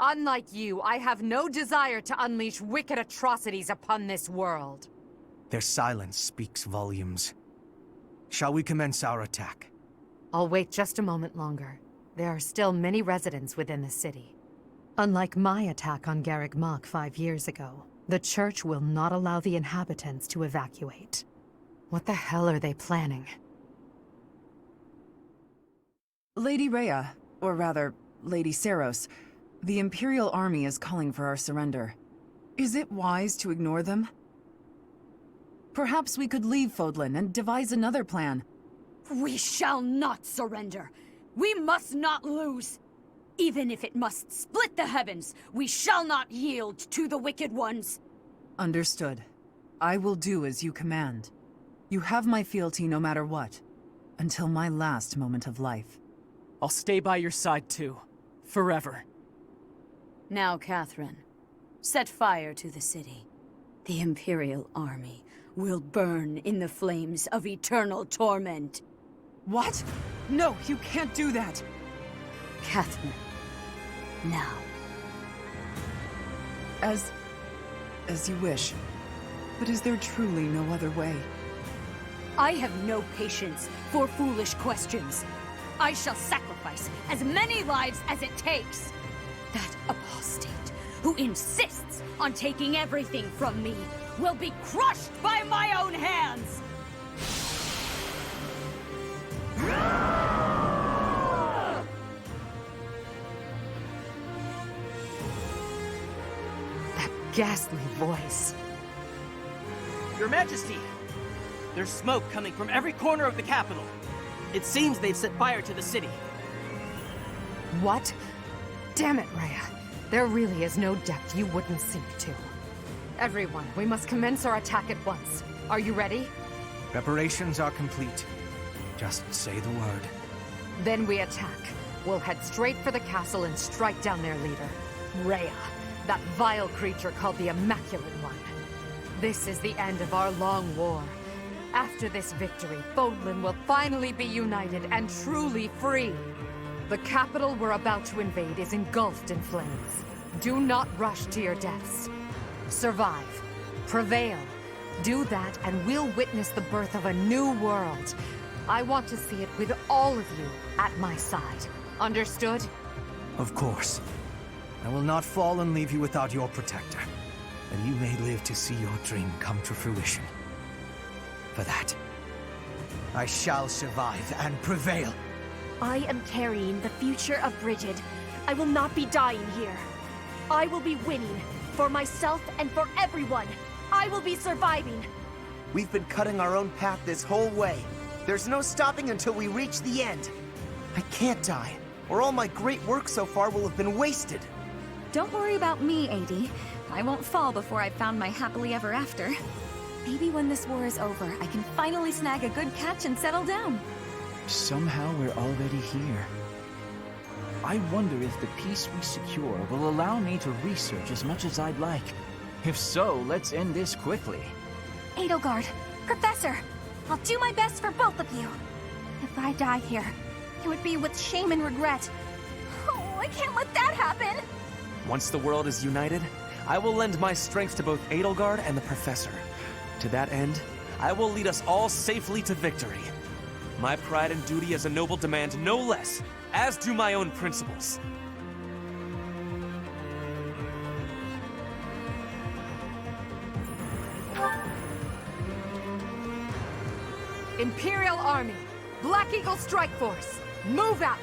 Unlike you, I have no desire to unleash wicked atrocities upon this world. Their silence speaks volumes. Shall we commence our attack? I'll wait just a moment longer. There are still many residents within the city. Unlike my attack on Garrick Mach 5 years ago, the church will not allow the inhabitants to evacuate. What the hell are they planning? Lady Rhea, or rather, Lady Saros, the Imperial Army is calling for our surrender. Is it wise to ignore them? Perhaps we could leave Fodlan and devise another plan. We shall not surrender. We must not lose. Even if it must split the heavens, we shall not yield to the wicked ones. Understood. I will do as you command. You have my fealty no matter what, until my last moment of life. I'll stay by your side too, forever. Now, Catherine, set fire to the city. The Imperial Army will burn in the flames of eternal torment. What? No, you can't do that! Catherine, now. As you wish. But is there truly no other way? I have no patience for foolish questions. I shall sacrifice as many lives as it takes. That apostate who insists on taking everything from me will be crushed by my own hands! That ghastly voice. Your Majesty! There's smoke coming from every corner of the capital. It seems they've set fire to the city. What? Damn it, Rhea. There really is no depth you wouldn't sink to. Everyone, we must commence our attack at once. Are you ready? Preparations are complete. Just say the word. Then we attack. We'll head straight for the castle and strike down their leader, Rhea, that vile creature called the Immaculate One. This is the end of our long war. After this victory, Fodlan will finally be united and truly free. The capital we're about to invade is engulfed in flames. Do not rush to your deaths. Survive. Prevail. Do that and we'll witness the birth of a new world. I want to see it with all of you at my side. Understood? Of course. I will not fall and leave you without your protector. And you may live to see your dream come to fruition. For that, I shall survive and prevail. I am carrying the future of Brigid. I will not be dying here. I will be winning. For myself and for everyone. I will be surviving. We've been cutting our own path this whole way. There's no stopping until we reach the end. I can't die, or all my great work so far will have been wasted. Don't worry about me, AD. I won't fall before I've found my happily ever after. Maybe when this war is over, I can finally snag a good catch and settle down. Somehow we're already here. I wonder if the peace we secure will allow me to research as much as I'd like. If so, let's end this quickly. Edelgard, Professor, I'll do my best for both of you. If I die here, it would be with shame and regret. Oh, I can't let that happen! Once the world is united, I will lend my strength to both Edelgard and the Professor. To that end, I will lead us all safely to victory. My pride and duty as a noble demand no less, as do my own principles. Imperial Army, Black Eagle Strike Force, move out!